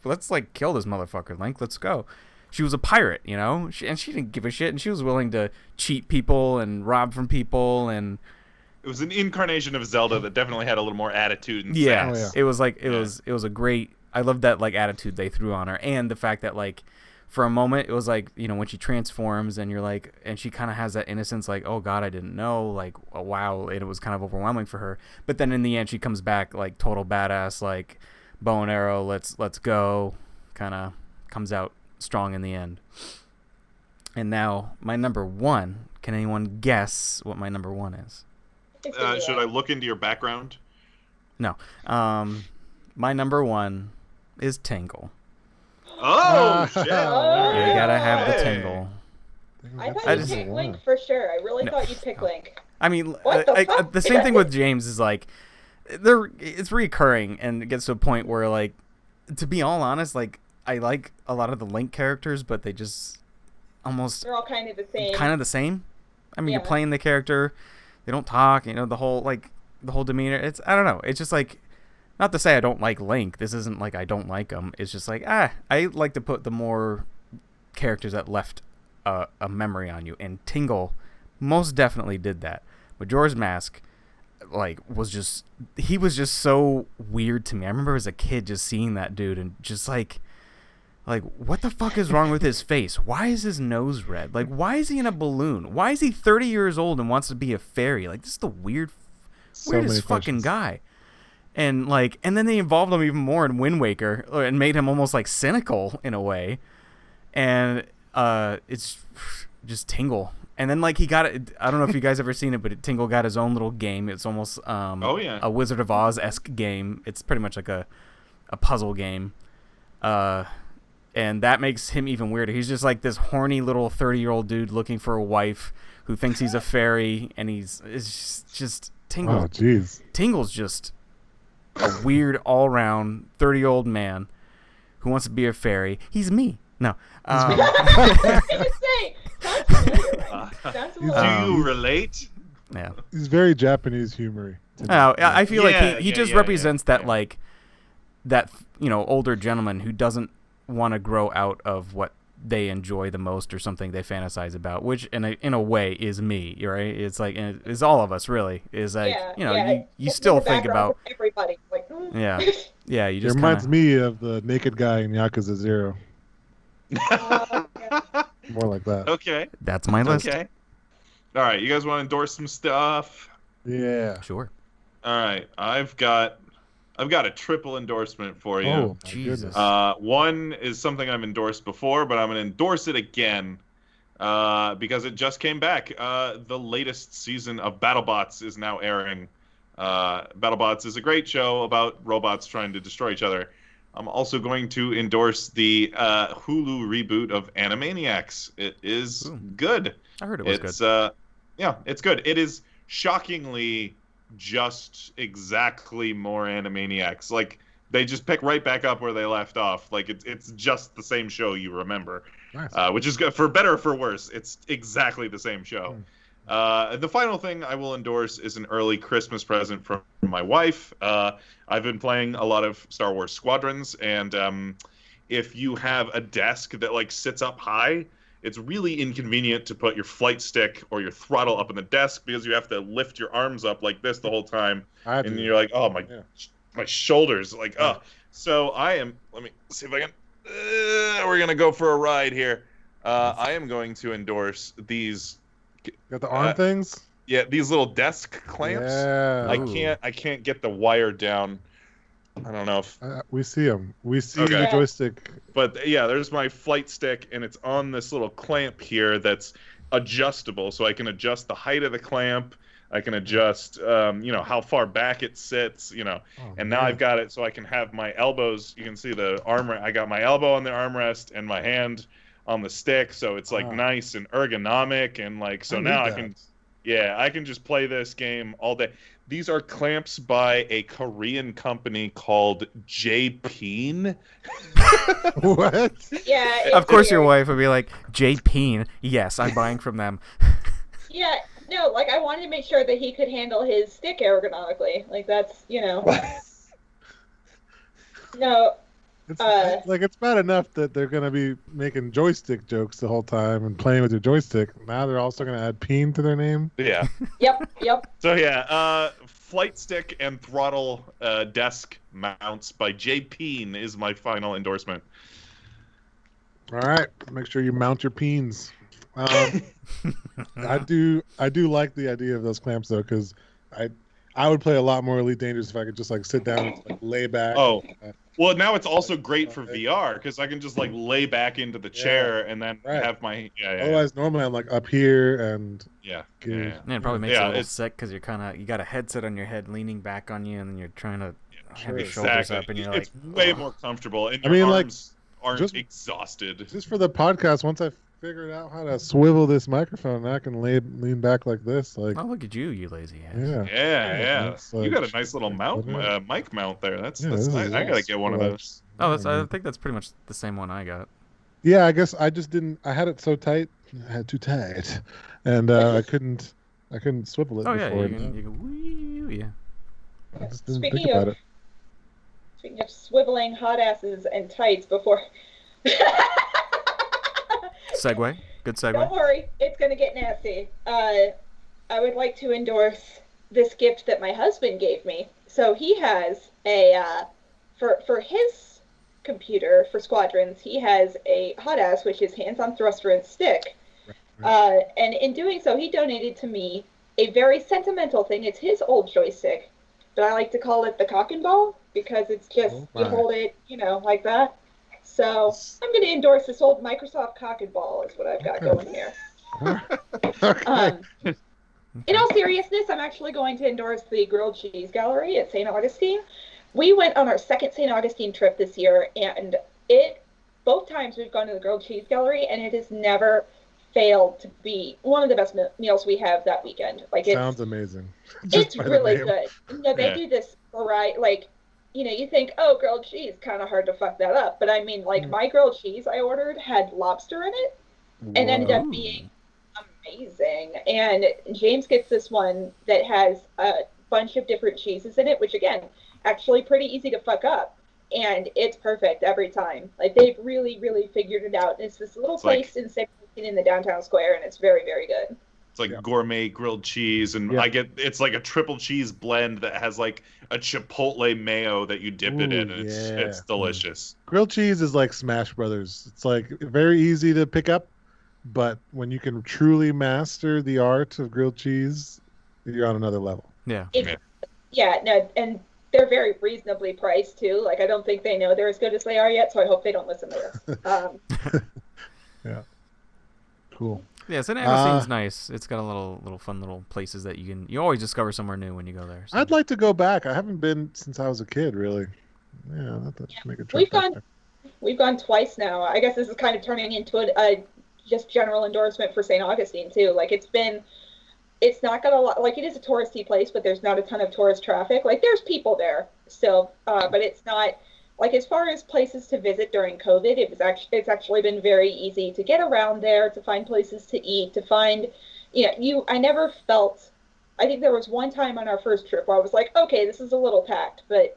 let's like kill this motherfucker, Link. Let's go. She was a pirate, you know, and she didn't give a shit, and she was willing to cheat people and rob from people, and it was an incarnation of Zelda that definitely had a little more attitude and yeah, sass. It was like it was a great. I loved that like attitude they threw on her, and the fact that like for a moment it was like, you know, when she transforms and you're like, and she kind of has that innocence, like, oh god, I didn't know, like, oh, wow, and it was kind of overwhelming for her. But then in the end she comes back like total badass, like bow and arrow, let's go, kind of comes out strong in the end. And now my number one. Can anyone guess what my number one is? Should I look into your background? No. My number one is Tingle. Oh, shit. You gotta have the Tingle. I thought you'd pick Link for sure. I really thought you'd pick Link. I mean, What the same thing with James is like, it's recurring, and it gets to a point where, like, to be all honest, like, I like a lot of the Link characters, but they just almost... They're all kind of the same. Kind of the same. I mean, you're playing the character, they don't talk, you know, the whole demeanor. It's, I don't know, it's just like, not to say I don't like Link. This isn't like I don't like him. It's just like, I like to put the more characters that left a memory on you, and Tingle most definitely did that. Majora's Mask, like, he was just so weird to me. I remember as a kid just seeing that dude and just like what the fuck is wrong with his face? Why is his nose red? Like, why is he in a balloon? Why is he 30 years old and wants to be a fairy? Like, this is the weirdest fucking guy. And like, and then they involved him even more in Wind Waker and made him almost like cynical in a way. And it's just Tingle. And then like he got it. I don't know if you guys ever seen it, but Tingle got his own little game. It's almost a Wizard of Oz-esque game. It's pretty much like a puzzle game. And that makes him even weirder. He's just like this horny little 30-year-old dude looking for a wife who thinks he's a fairy, and it's just Tingle. Oh, jeez. Tingle's just a weird all-around 30-year-old man who wants to be a fairy. He's me. No. Do you relate? Yeah. He's very Japanese humory. Oh, I feel like he just represents that like that, you know, older gentleman who doesn't want to grow out of what they enjoy the most or something they fantasize about, which in a way is me, right? It's like, it's all of us really. Is like, you know, you still think about everybody. Like, yeah. You just it reminds me of the naked guy in Yakuza 0. More like that. Okay. That's my list. Okay. All right, you guys want to endorse some stuff? Yeah. Sure. All right, I've got a triple endorsement for you. Oh, Jesus. One is something I've endorsed before, but I'm going to endorse it again because it just came back. The latest season of BattleBots is now airing. BattleBots is a great show about robots trying to destroy each other. I'm also going to endorse the Hulu reboot of Animaniacs. It is good. I heard it was good. Yeah, it's good. It is shockingly just exactly more Animaniacs. Like, they just pick right back up where they left off. Like, it's just the same show you remember. Nice. Which is good. For better or for worse, it's exactly the same show. The final thing I will endorse is an early Christmas present from my wife. I've been playing a lot of Star Wars Squadrons, and if you have a desk that like sits up high, it's really inconvenient to put your flight stick or your throttle up in the desk because you have to lift your arms up like this the whole time, and you're like, oh my shoulders, like So let me see if I can. We're gonna go for a ride here. I am going to endorse these. Got the arm things? Yeah, these little desk clamps. Yeah. I can't get the wire down. I don't know if we see them. We see the joystick. But yeah, there's my flight stick, and it's on this little clamp here that's adjustable, so I can adjust the height of the clamp. I can adjust, how far back it sits, and now I've got it so I can have my elbows. You can see the armrest. I got my elbow on the armrest and my hand on the stick, so it's like nice and ergonomic, and like so now I can. Yeah, I can just play this game all day. These are clamps by a Korean company called JPeen. What? Yeah. It's Of course, your weird. wife would be like, J. Peen. Yes, I'm buying from them. Yeah. No, like I wanted to make sure that he could handle his stick ergonomically. Like that's, No. It's bad enough that they're gonna be making joystick jokes the whole time and playing with your joystick. Now they're also gonna add peen to their name. Yeah. Yep. So yeah, flight stick and throttle desk mounts by JPeen is my final endorsement. All right, make sure you mount your peens. I do like the idea of those clamps though, because I would play a lot more Elite Dangerous if I could just like sit down and like lay back. Oh. Well, now it's also great for VR because I can just like lay back into the chair and then have my Otherwise, normally I'm like up here and Yeah, it probably makes it a little sick because you got a headset on your head leaning back on you, and then you're trying to have your shoulders up, and you're it's like, way more comfortable, and your arms aren't exhausted. Just for the podcast, once I figured out how to swivel this microphone, I can lean back like this. Like, oh, look at you lazy ass. Yeah. You got a nice little mic mount there. That's nice. I gotta get one of those. Oh, I think that's pretty much the same one I got. Yeah, I guess I just didn't. I had it so tight. I had too tight, and I couldn't swivel it. Oh before. You can yeah. I just didn't think about it. Speaking of swiveling hot asses and tights before. Segue. Good segue. Don't worry, it's gonna get nasty. I would like to endorse this gift that my husband gave me. So he has a for his computer for Squadrons, he has a hot ass, which is hands-on thruster and stick. And in doing so, he donated to me a very sentimental thing. It's his old joystick, but I like to call it the cock and ball because it's just you hold it, like that. So I'm going to endorse this old Microsoft cock and ball is what I've got going here. In all seriousness, I'm actually going to endorse the Grilled Cheese Gallery at St. Augustine. We went on our second St. Augustine trip this year, and both times we've gone to the Grilled Cheese Gallery, and it has never failed to be one of the best meals we have that weekend. Like sounds amazing. It's really good. They do this variety, you think, oh, grilled cheese, kind of hard to fuck that up. But I mean, my grilled cheese I ordered had lobster in it and ended up being amazing. And James gets this one that has a bunch of different cheeses in it, which, again, actually pretty easy to fuck up. And it's perfect every time. Like, they've really, really figured it out. And it's this little place in the downtown square, and it's very, very good. It's like gourmet grilled cheese, and it's like a triple cheese blend that has like a chipotle mayo that you dip it in, and it's delicious. Grilled cheese is like Smash Brothers. It's like very easy to pick up, but when you can truly master the art of grilled cheese, you're on another level. Yeah. And they're very reasonably priced too. Like I don't think they know they're as good as they are yet, so I hope they don't listen to this. Yeah. Cool. Yeah, St. Augustine's nice. It's got a little fun little places that you always discover somewhere new when you go there. So. I'd like to go back. I haven't been since I was a kid, really. Yeah, make a trip. We've gone twice now. I guess this is kind of turning into a just general endorsement for St. Augustine too. Like it's not got a lot. Like it is a touristy place, but there's not a ton of tourist traffic. Like there's people there still, but it's not. Like as far as places to visit during COVID, it's actually been very easy to get around there, to find places to eat, to find, I never felt, I think there was one time on our first trip where I was like, okay, this is a little packed, but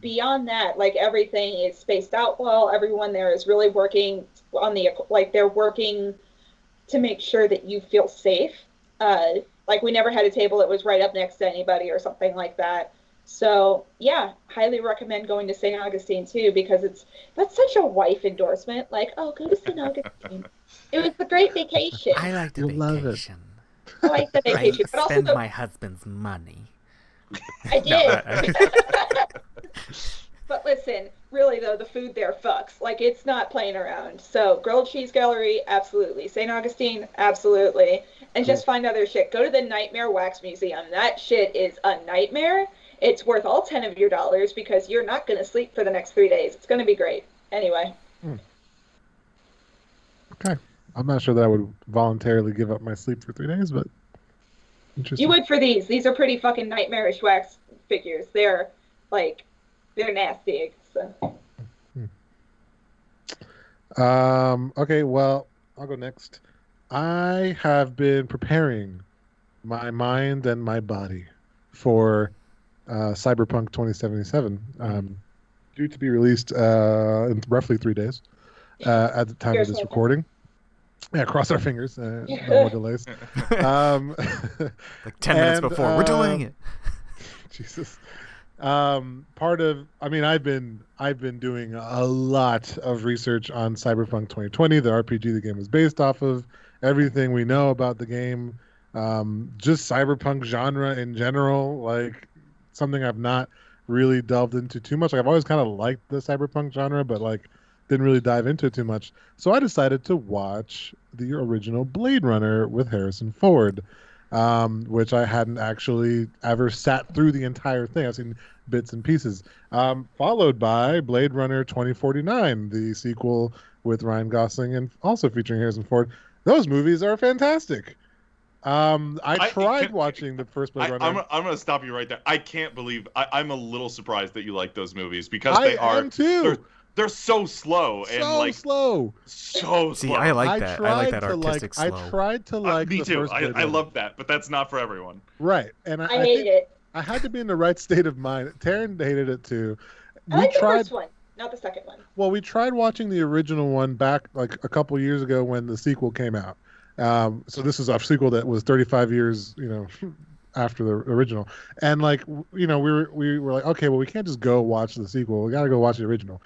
beyond that, like everything is spaced out well. Everyone there is really working they're working to make sure that you feel safe. Like we never had a table that was right up next to anybody or something like that. So, yeah, highly recommend going to St. Augustine, too, because that's such a wife endorsement. Like, oh, go to St. Augustine. It was a great vacation. I like the vacation. I like the vacation. I spend my husband's money. I did. But listen, really, though, the food there fucks. Like, it's not playing around. So, Grilled Cheese Gallery, absolutely. St. Augustine, absolutely. And just find other shit. Go to the Nightmare Wax Museum. That shit is a nightmare. It's worth all 10 of your dollars because you're not going to sleep for the next 3 days. It's going to be great. Anyway. Okay. I'm not sure that I would voluntarily give up my sleep for 3 days, but You would for these. These are pretty fucking nightmarish wax figures. They're nasty. So. Okay, well, I'll go next. I have been preparing my mind and my body for Cyberpunk 2077, due to be released in roughly 3 days at the time of this recording. Yeah, cross our fingers. No more delays. Like 10 minutes before. We're delaying it. Jesus. I've been doing a lot of research on Cyberpunk 2020, the RPG the game is based off of, everything we know about the game, just Cyberpunk genre in general, like something I've not really delved into too much. Like, I've always kind of liked the Cyberpunk genre, but like didn't really dive into it too much. So I decided to watch the original Blade Runner with Harrison Ford, which I hadn't actually ever sat through the entire thing. I've seen bits and pieces. Followed by Blade Runner 2049, the sequel with Ryan Gosling and also featuring Harrison Ford. Those movies are fantastic. I tried watching the first Blade Runner. I'm going to stop you right there. I can't believe I'm a little surprised that you like those movies because I am too. They're so slow and slow. So See, slow. I like that. I like that artistic slow. I tried to like me the too. first Blade I love that, but that's not for everyone. Right, and I hate it. I had to be in the right state of mind. Taryn hated it too. I like the first one, not the second one. Well, we tried watching the original one back like a couple years ago when the sequel came out. So this is a sequel that was 35 years, after the original. And like, we were like, okay, well, we can't just go watch the sequel. We got to go watch the original.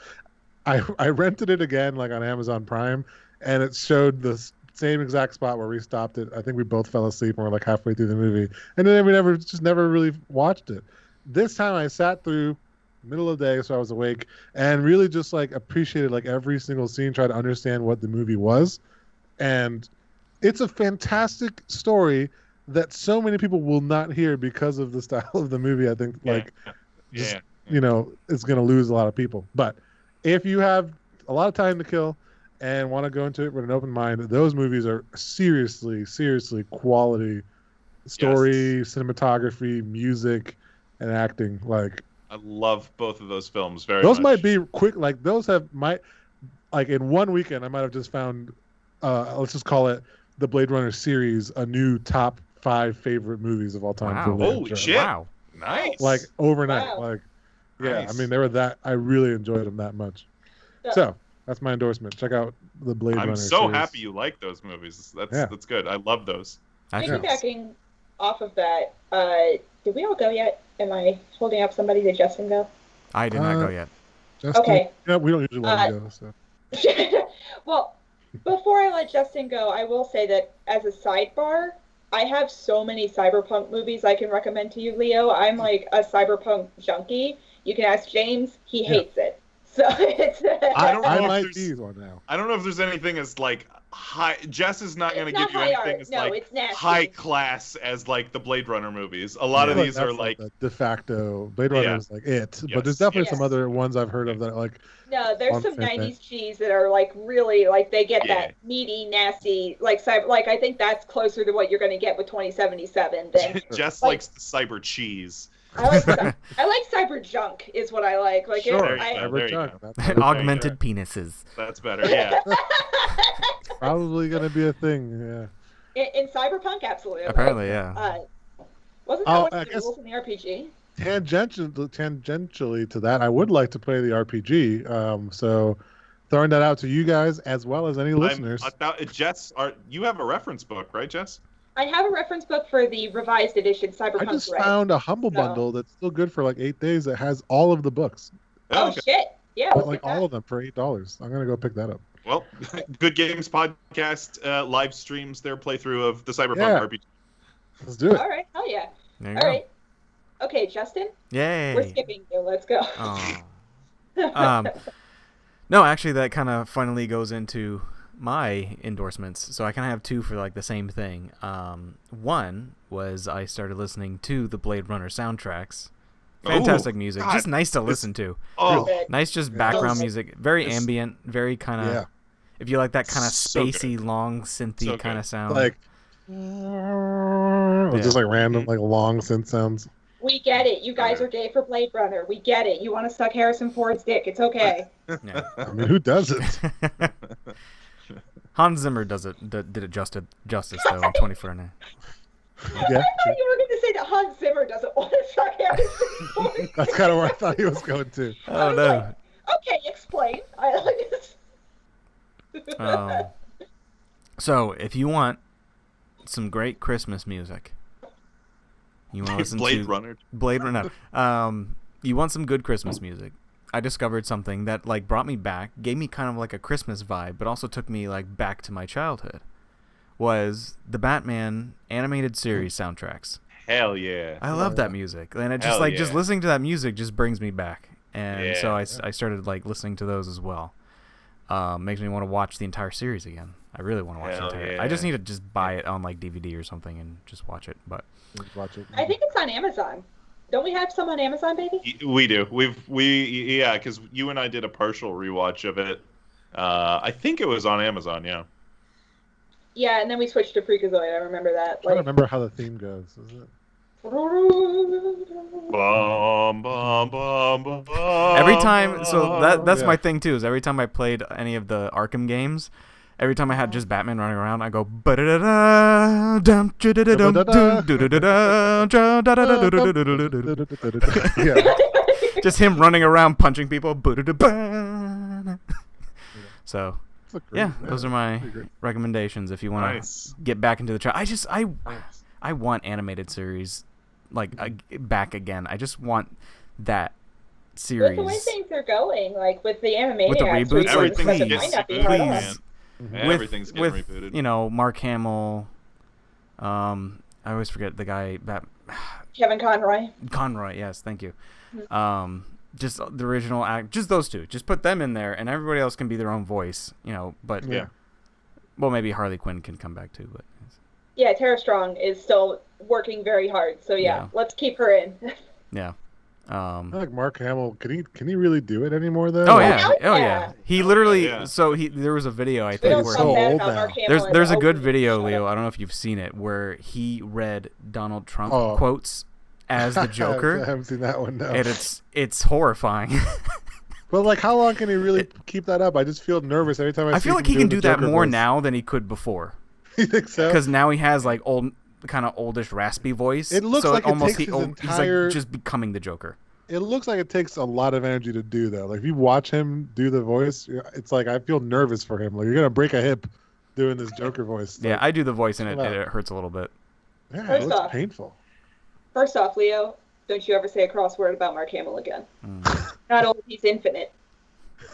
I rented it again, like on Amazon Prime, and it showed the same exact spot where we stopped it. I think we both fell asleep and we're like halfway through the movie, and then we never really watched it. This time I sat through middle of the day, so I was awake, and really just like appreciated like every single scene, tried to understand what the movie was, and it's a fantastic story that so many people will not hear because of the style of the movie. I think it's going to lose a lot of people, but if you have a lot of time to kill and want to go into it with an open mind, those movies are seriously quality story, cinematography, music, and acting. Like, I love both of those films very those much. might be quick. Like, those like in one weekend, I might have just found, let's just call it the Blade Runner series, a new top 5 favorite movies of all time. Wow. Holy shit. Wow. Nice. Like overnight. Wow. Like, yeah, Nice. I mean, they were that. I really enjoyed them that much. So that's my endorsement. Check out the Blade Runner. I'm so series. happy you like those movies. That's good. I love those. Piggybacking off of that, did we all go yet? Am I holding up somebody? Did Justin go? I did not go yet. Justin, Okay. Yeah, we don't usually let him go. So. Well, before I let Justin go, I will say that as a sidebar, I have so many cyberpunk movies I can recommend to you, Leo. I'm like a cyberpunk junkie. You can ask James; he hates it. So it's. I might be one now. I don't know if there's anything as like high. Jess is not going to give you anything as it's nasty. high class as like the Blade Runner movies. A lot of these are like the de facto Blade Runner is like it, but there's Yes. definitely some other ones I've heard of that are like. No, there's some Fantastic. 90s cheese that are like really like they get that meaty, nasty like cyber. Like I think that's closer to what you're going to get with 2077 than. Jess likes the cyber cheese. I like cyber junk is what I like. Like Sure. it, And augmented penises. That's better. Yeah. It's probably gonna be a thing. Yeah. in Cyberpunk, absolutely. Apparently, yeah. Wasn't that one I of the guess- rules in the RPG? Tangentially to that, I would like to play the RPG. So throwing that out to you guys as well as any listeners. Jess, you have a reference book, right, Jess? I have a reference book for the revised edition Cyberpunk. I just Red. found a Humble Bundle that's still good for like 8 days that has all of the books. Oh shit! Yeah, let's Like get that. all of them for $8. I'm gonna go pick that up. Well, Good Games Podcast live streams their playthrough of the Cyberpunk Yeah. RPG. Let's do it. All right, hell yeah! There you All go. right, okay, Justin, Yay. we're skipping you. Let's go. Oh. No, actually, that kind of finally goes into my endorsements. So I kind of have 2 for like the same thing. One was I started listening to the Blade Runner soundtracks. Fantastic music, God, just nice to listen to. Oh, Good. Nice, just background So- music, very It's- ambient, very kind of. Yeah. If you like that kind of So good. spacey, long, synthy So kind good. of sound. Like Or just like random, like long synth sounds. We get it. You guys are gay for Blade Runner. We get it. You want to suck Harrison Ford's dick. It's okay. Yeah. I mean, who doesn't? Hans Zimmer did it justice though in 24 now. Yeah. I thought you were going to say that Hans Zimmer doesn't want to suck Harrison Ford's That's kind of where I thought he was going to. Oh no. like, okay, explain. I like this. So if you want some great Christmas music, you want to listen Blade to Runner. Blade Runner. You want some good Christmas music. I discovered something that like brought me back, gave me kind of like a Christmas vibe, but also took me like back to my childhood. Was the Batman animated series soundtracks. Hell yeah. I love that music, and it just Hell like yeah. just listening to that music just brings me back, and Yeah. so I started like listening to those as well. Makes me want to watch the entire series again. I really want to watch Hell the entire. yeah. I just need to just buy it on like DVD or something and just watch it. But Just watch it. I think it's on Amazon. Don't we have some on Amazon, baby? We do. Yeah, because you and I did a partial rewatch of it. I think it was on Amazon. Yeah. Yeah, and then we switched to Freakazoid. I remember that. I don't remember how the theme goes. Is it? Bum, bum, bum, bum, bum, every time, so that's Yeah. my thing too. Is every time I played any of the Arkham games, every time I had just Batman running around, I go ba-da-da-da, dum, da-da-da-dum, dum, da-da-da-da, da-da-da-da-da-da-da-da-da-da. Yeah. Just him running around punching people. Ba-da-da-ba. So It's great. yeah, those are my pretty great. recommendations if you want to Nice. get back into the chat. I want animated series like back again. I just want that series. With the way things are going, like with the Animaniacs, With the reboots, like, Everything's please, getting might not be rebooted, hard man. on. Everything's getting rebooted. You know, Mark Hamill. I always forget the guy that Kevin Conroy. Conroy. Yes, thank you. Just the original act. Just those two. Just put them in there, and everybody else can be their own voice. You know, but Yeah. well, maybe Harley Quinn can come back too. But Yeah, Tara Strong is still working very hard. So yeah. Let's keep her in. yeah. I feel like Mark Hamill. Can he really do it anymore though? Oh Like, yeah. Oh yeah. yeah. He literally. Yeah. So there was a video I We think don't where talk so bad old about now. Mark Hamill in there's the a good opening. video, Shut Leo. up. I don't know if you've seen it, where he read Donald Trump Oh. quotes as the I Joker, haven't seen that one. No. and it's horrifying. But like, how long can he really keep that up? I just feel nervous every time I see I feel him like he can doing do the that Joker more voice. now than he could before, You think so? because now he has like kind of oldish, raspy voice. It looks so like it almost takes his he's entire- like just becoming the Joker. It looks like it takes a lot of energy to do though. Like if you watch him do the voice, it's like I feel nervous for him. Like you're gonna break a hip doing this Joker voice. Yeah, Like, I do the voice, and chill out. it hurts a little bit. yeah, it First looks off. painful. First off, Leo, don't you ever say a cross word about Mark Hamill again. Not only he's infinite,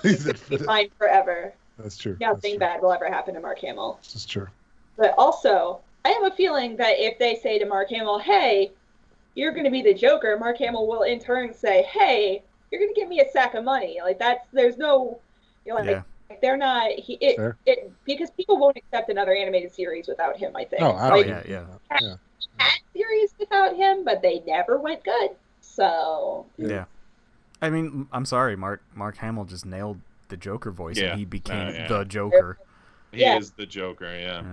He's he's fine forever. That's true. Nothing bad will ever happen to Mark Hamill. This is true. But also, I have a feeling that if they say to Mark Hamill, hey, you're going to be the Joker, Mark Hamill will in turn say, hey, you're going to give me a sack of money. Like, there's no, Yeah. they're not, Fair. because people won't accept another animated series without him, I think. Oh, Oh Like, yeah. had series without him, but they never went good. So, Yeah. I mean, I'm sorry, Mark Hamill just nailed the Joker voice, Yeah. and he became Yeah. the Joker. He Yeah. is the Joker, yeah.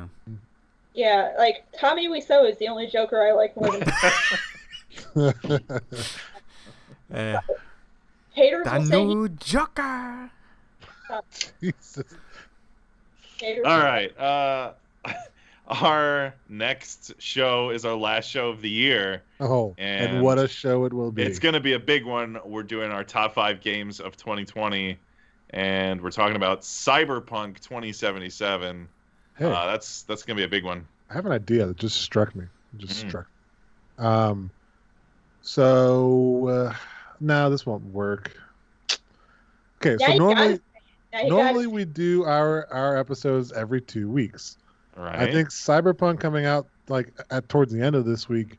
yeah, like, Tommy Wiseau is the only Joker I like more than haters The will say new Joker. Jesus. haters All will- right. Our next show is our last show of the year. Oh, and what a show it will be. It's going to be a big one. We're doing our top 5 games of 2020, and we're talking about Cyberpunk 2077. Hey, That's going to be a big one. I have an idea that just struck me. Struck. So no, this won't work. Okay, Now so you normally Now you normally guys, we do our episodes every 2 weeks. All right. I think Cyberpunk coming out like towards the end of this week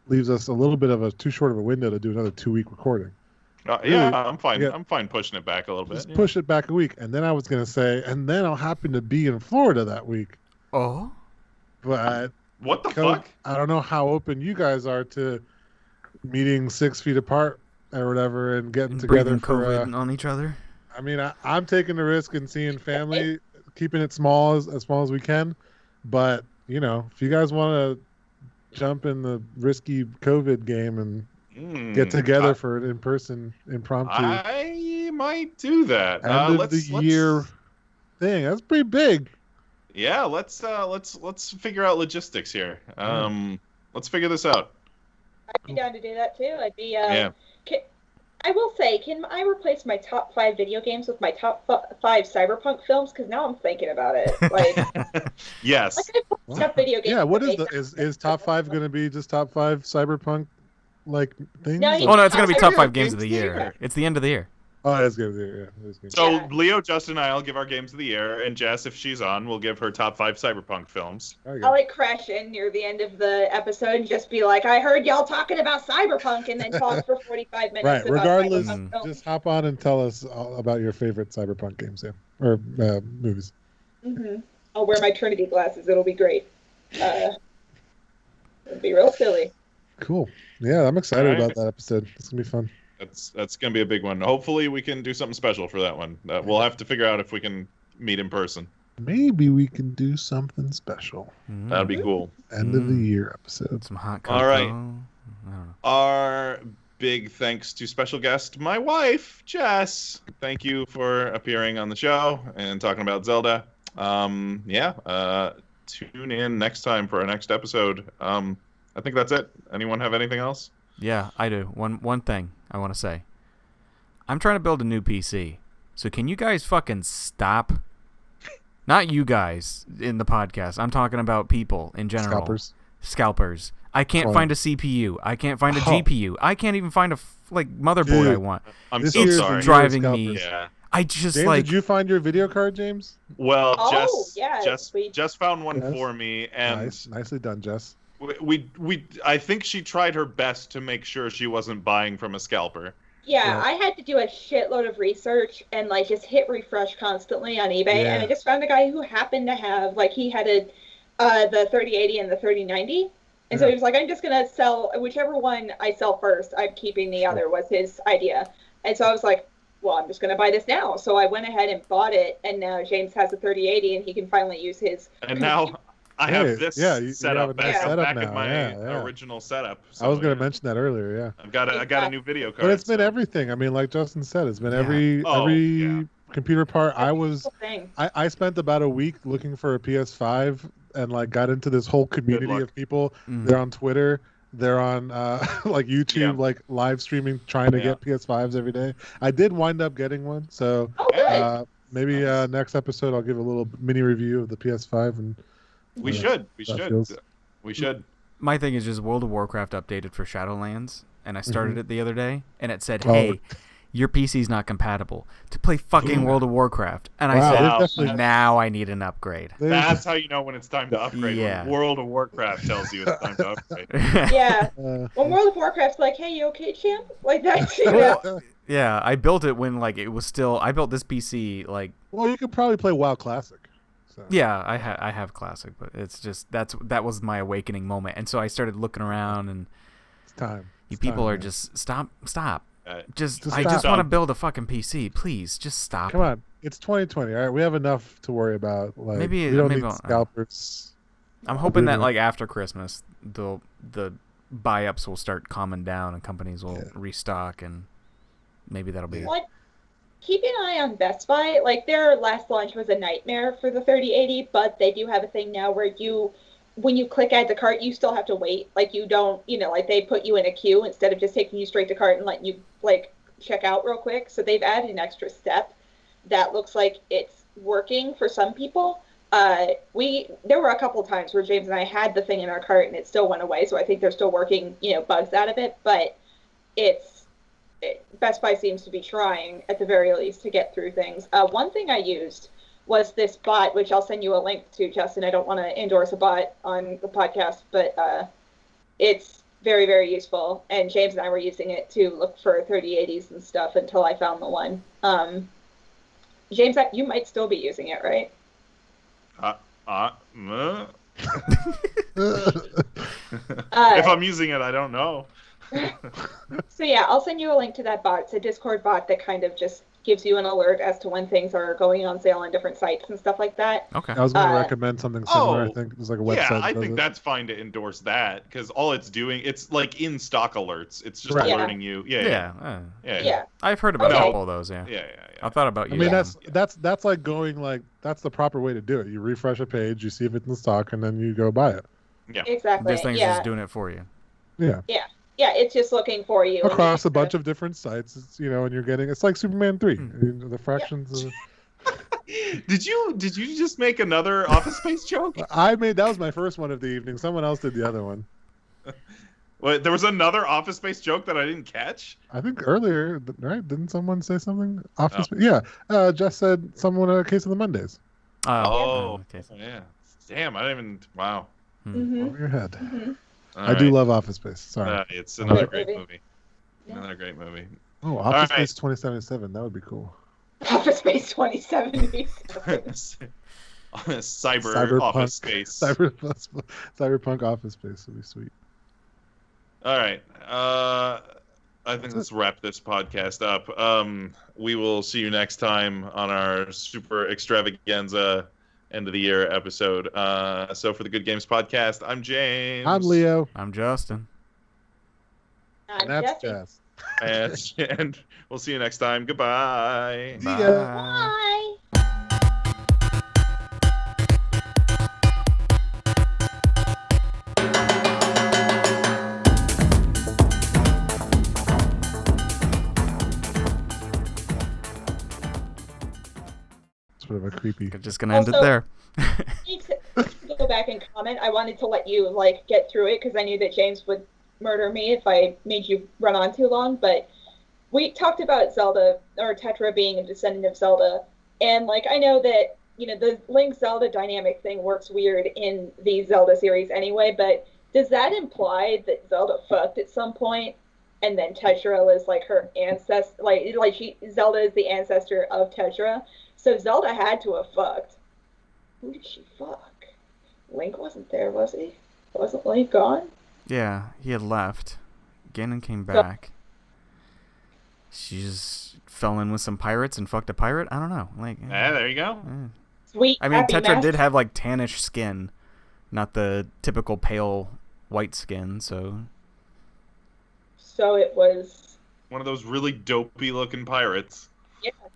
leaves us a little bit of a too short of a window to do another 2-week recording. Yeah, really, I'm fine. yeah. I'm fine pushing it back a little bit. Just yeah. push it back a week, and then I was gonna say, and then I'll happen to be in Florida that week. Oh. But What the Co- fuck? I don't know how open you guys are to meeting 6 feet apart or whatever and getting And together breathing for. COVID on each other. I mean, I'm taking the risk and seeing family, keeping it small as small as we can. But if you guys want to jump in the risky COVID game and get together for an in-person impromptu I might do that. end of the year thing. That's pretty big. Yeah, let's figure out logistics here. Let's figure this out. I'd be down to do that too. I'd be. Yeah. I will say, can I replace my top 5 video games with my top 5 cyberpunk films? Because now I'm thinking about it. Like, yes. Top video games. Yeah. What is top 5 going to be? Just top 5 cyberpunk things? No, Oh no, it's gonna be top 5 games games of the year. It's the end of the year. Oh, that's good. Yeah. So Leo, Justin, and I'll give our games of the year, and Jess, if she's on, will give her top 5 cyberpunk films. I'll crash in near the end of the episode and just be like, I heard y'all talking about cyberpunk, and then talk for 45 minutes. Right. About Regardless, films. just hop on and tell us all about your favorite cyberpunk games, or movies. Mm-hmm. I'll wear my Trinity glasses. It'll be great. It'll be real silly. Cool. Yeah, I'm excited about that episode. It's gonna be fun. That's gonna be a big one. Hopefully, we can do something special for that one. We'll have to figure out if we can meet in person. Maybe we can do something special. That'd be cool. End of the year episode. Some hot cocoa. All right. I don't know. Our big thanks to special guest, my wife, Jess. Thank you for appearing on the show and talking about Zelda. Tune in next time for our next episode. I think that's it. Anyone have anything else? Yeah, I do. One thing I want to say. I'm trying to build a new PC. So can you guys fucking stop? Not you guys in the podcast. I'm talking about people in general. Scalpers. I can't find a CPU. I can't find a GPU. I can't even find a motherboard I want. I'm this so is sorry. driving me. Yeah. I just James, did you find your video card, James? Well, Jess found one for me, and nicely done, Jess. I think she tried her best to make sure she wasn't buying from a scalper. Yeah, I had to do a shitload of research and just hit refresh constantly on eBay, and I just found a guy who happened to have he had the 3080 and the 3090, and so he was like, I'm just gonna sell whichever one I sell first. I'm keeping the other, was his idea, and so I was like, well, I'm just gonna buy this now. So I went ahead and bought it, and now James has a 3080, and he can finally use his. And now I have this setup back now. of my original setup. So, I was going to mention that earlier. Yeah, I got a new video card. But it's been everything. I mean, like Justin said, it's been every computer part. I spent about a week looking for a PS5 and got into this whole community of people. They're on Twitter. They're on YouTube, live streaming, trying to get PS5s every day. I did wind up getting one, so maybe next episode I'll give a little mini review of the PS5 and. We should. My thing is just World of Warcraft updated for Shadowlands, and I started it the other day, and it said, "Hey, your PC's not compatible to play fucking World of Warcraft." And I said, "Now I need an upgrade." That's how you know when it's time to upgrade. Yeah. When World of Warcraft tells you it's time to upgrade. Yeah. When World of Warcraft's like, "Hey, you okay, champ?" Like that. Yeah, I built it when it was still. I built this PC Well, you could probably play WoW Classic. So. Yeah, I have Classic, but it's just that was my awakening moment, and so I started looking around, and it's time. You people are just stop. I just want to build a fucking PC, please. Just stop. Come on, it's 2020. All right, we have enough to worry about. Maybe we don't need scalpers. I'm hoping that after Christmas, the buy-ups will start calming down, and companies will restock, and maybe that'll be. What? Keep an eye on Best Buy. Their last launch was a nightmare for the 3080, but they do have a thing now where when you click add to cart, you still have to wait. You don't, they put you in a queue instead of just taking you straight to cart and letting you, check out real quick. So they've added an extra step that looks like it's working for some people. There were a couple times where James and I had the thing in our cart and it still went away. So I think they're still working, bugs out of it, but Best Buy seems to be trying, at the very least, to get through things. One thing I used was this bot, which I'll send you a link to, Justin. I don't want to endorse a bot on the podcast, but it's very, very useful. And James and I were using it to look for 3080s and stuff until I found the one. James, you might still be using it, right? If I'm using it, I don't know. So yeah, I'll send you a link to that bot. It's a Discord bot that kind of just gives you an alert as to when things are going on sale on different sites and stuff like that. Okay. I was going to recommend something similar. I think there's like a website. Yeah, I that does think it. that's fine to endorse that because all it's doing, it's like in stock alerts. It's just Right. alerting you. Yeah. I've heard about a Okay. couple of those. Yeah. Yeah. I thought about I using mean, them. that's like going like that's the proper way to do it. You refresh a page, you see if it's in stock, and then you go buy it. Yeah. Exactly. This thing's just doing it for you. Yeah. Yeah, it's just looking for you. Across a bunch of different sites, it's, and you're getting it's like Superman 3. The fractions. Did you just make another Office Space joke? That was my first one of the evening. Someone else did the other one. Wait, there was another Office Space joke that I didn't catch? I think earlier, right? Didn't someone say something? Office Space? Yeah. Jess said someone a case of the Mondays. Okay. Yeah. Damn, I didn't even. Wow. Over your head. Mm-hmm. I do love Office Space. Sorry. It's another Great great movie. movie. Another great movie. Oh, Office right. Space 2077. That would be cool. Office Space 2070. Cyber Office Space. Cyberpunk Office Space would be sweet. All right. I think let's wrap this podcast up. We will see you next time on our super extravaganza end of the year episode. So for the Good Games podcast, I'm James. I'm Leo. I'm Justin. And that's Jess. And we'll see you next time. Goodbye. See ya. Bye. Sort of a creepy. We're just gonna end it Also- there. Need to go back and comment. I wanted to let you get through it because I knew that James would murder me if I made you run on too long. But we talked about Zelda or Tetra being a descendant of Zelda, and I know that the Link Zelda dynamic thing works weird in the Zelda series anyway. But does that imply that Zelda fucked at some point, and then Tetra is her ancestor? Zelda is the ancestor of Tetra, so Zelda had to have fucked. Who did she fuck? Link wasn't there, was he? Wasn't Link gone? Yeah, he had left. Ganon came back. She just fell in with some pirates and fucked a pirate? I don't know. There you go. Sweet. I mean, happy Tetra did master. have tannish skin, not the typical pale white skin, so. So it was. One of those really dopey looking pirates.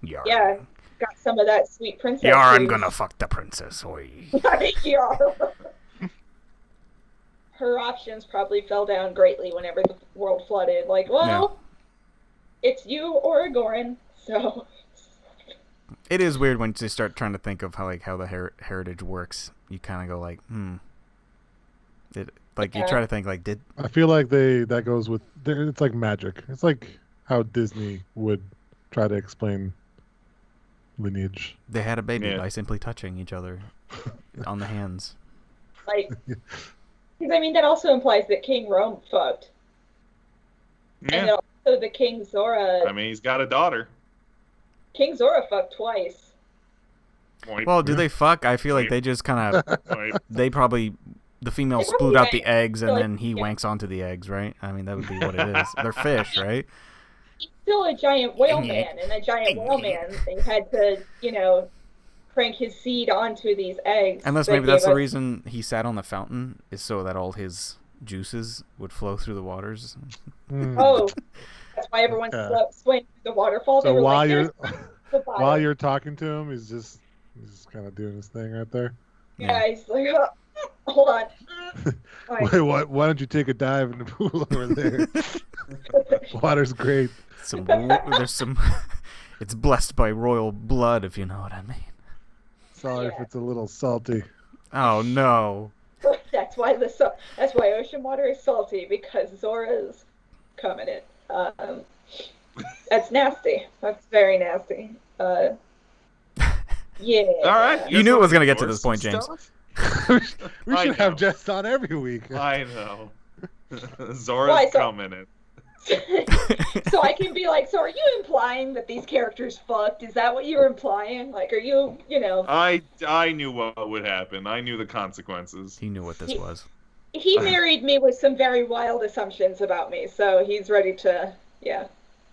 Yar. Yeah, got some of that sweet princess. Yar, I'm juice. gonna fuck the princess. Oi. Yar. Her options probably fell down greatly whenever the world flooded. It's you or a Gorin, so. It is weird when you start trying to think of how the heritage works. You kind of go you try to think did. I feel like that goes with it's like magic. It's like how Disney would try to explain lineage. They had a baby by simply touching each other on the hands. Because that also implies that King Rome fucked. Yeah. And then also the King Zora. I mean, he's got a daughter. King Zora fucked twice. Well, do they fuck? I feel like they just kind of. The female They split probably out the wank. eggs and Like, then he wanks onto the eggs, right? I mean, that would be what it is. They're fish, right? He's still a giant whale man, and a giant whale man, they had to, crank his seed onto these eggs. Unless that maybe that's gave the us- reason he sat on the fountain, is so that all his juices would flow through the waters. Oh, that's why everyone swam through the waterfall. They So were while like, you're "There's the bottom." while you're talking to him, he's just kind of doing his thing right there. Yeah, he's like, "Oh, hold on. Like, Wait, what? Why don't you take a dive in the pool over there? Water's great. There's some. It's blessed by royal blood, if you know what I mean. Sorry if it's a little salty. Oh no. that's why ocean water is salty, because Zora's coming in. That's nasty. That's very nasty. Yeah. All right. You knew it was gonna get to this point, James. We I should have know. Jess on every week. I know. Why, Zora's so- coming in. So I can be like, so are you implying that these characters fucked? Is that what you're implying? Are you, I knew what would happen. I knew the consequences. He knew what this was. he married me with some very wild assumptions about me, so he's ready to, yeah.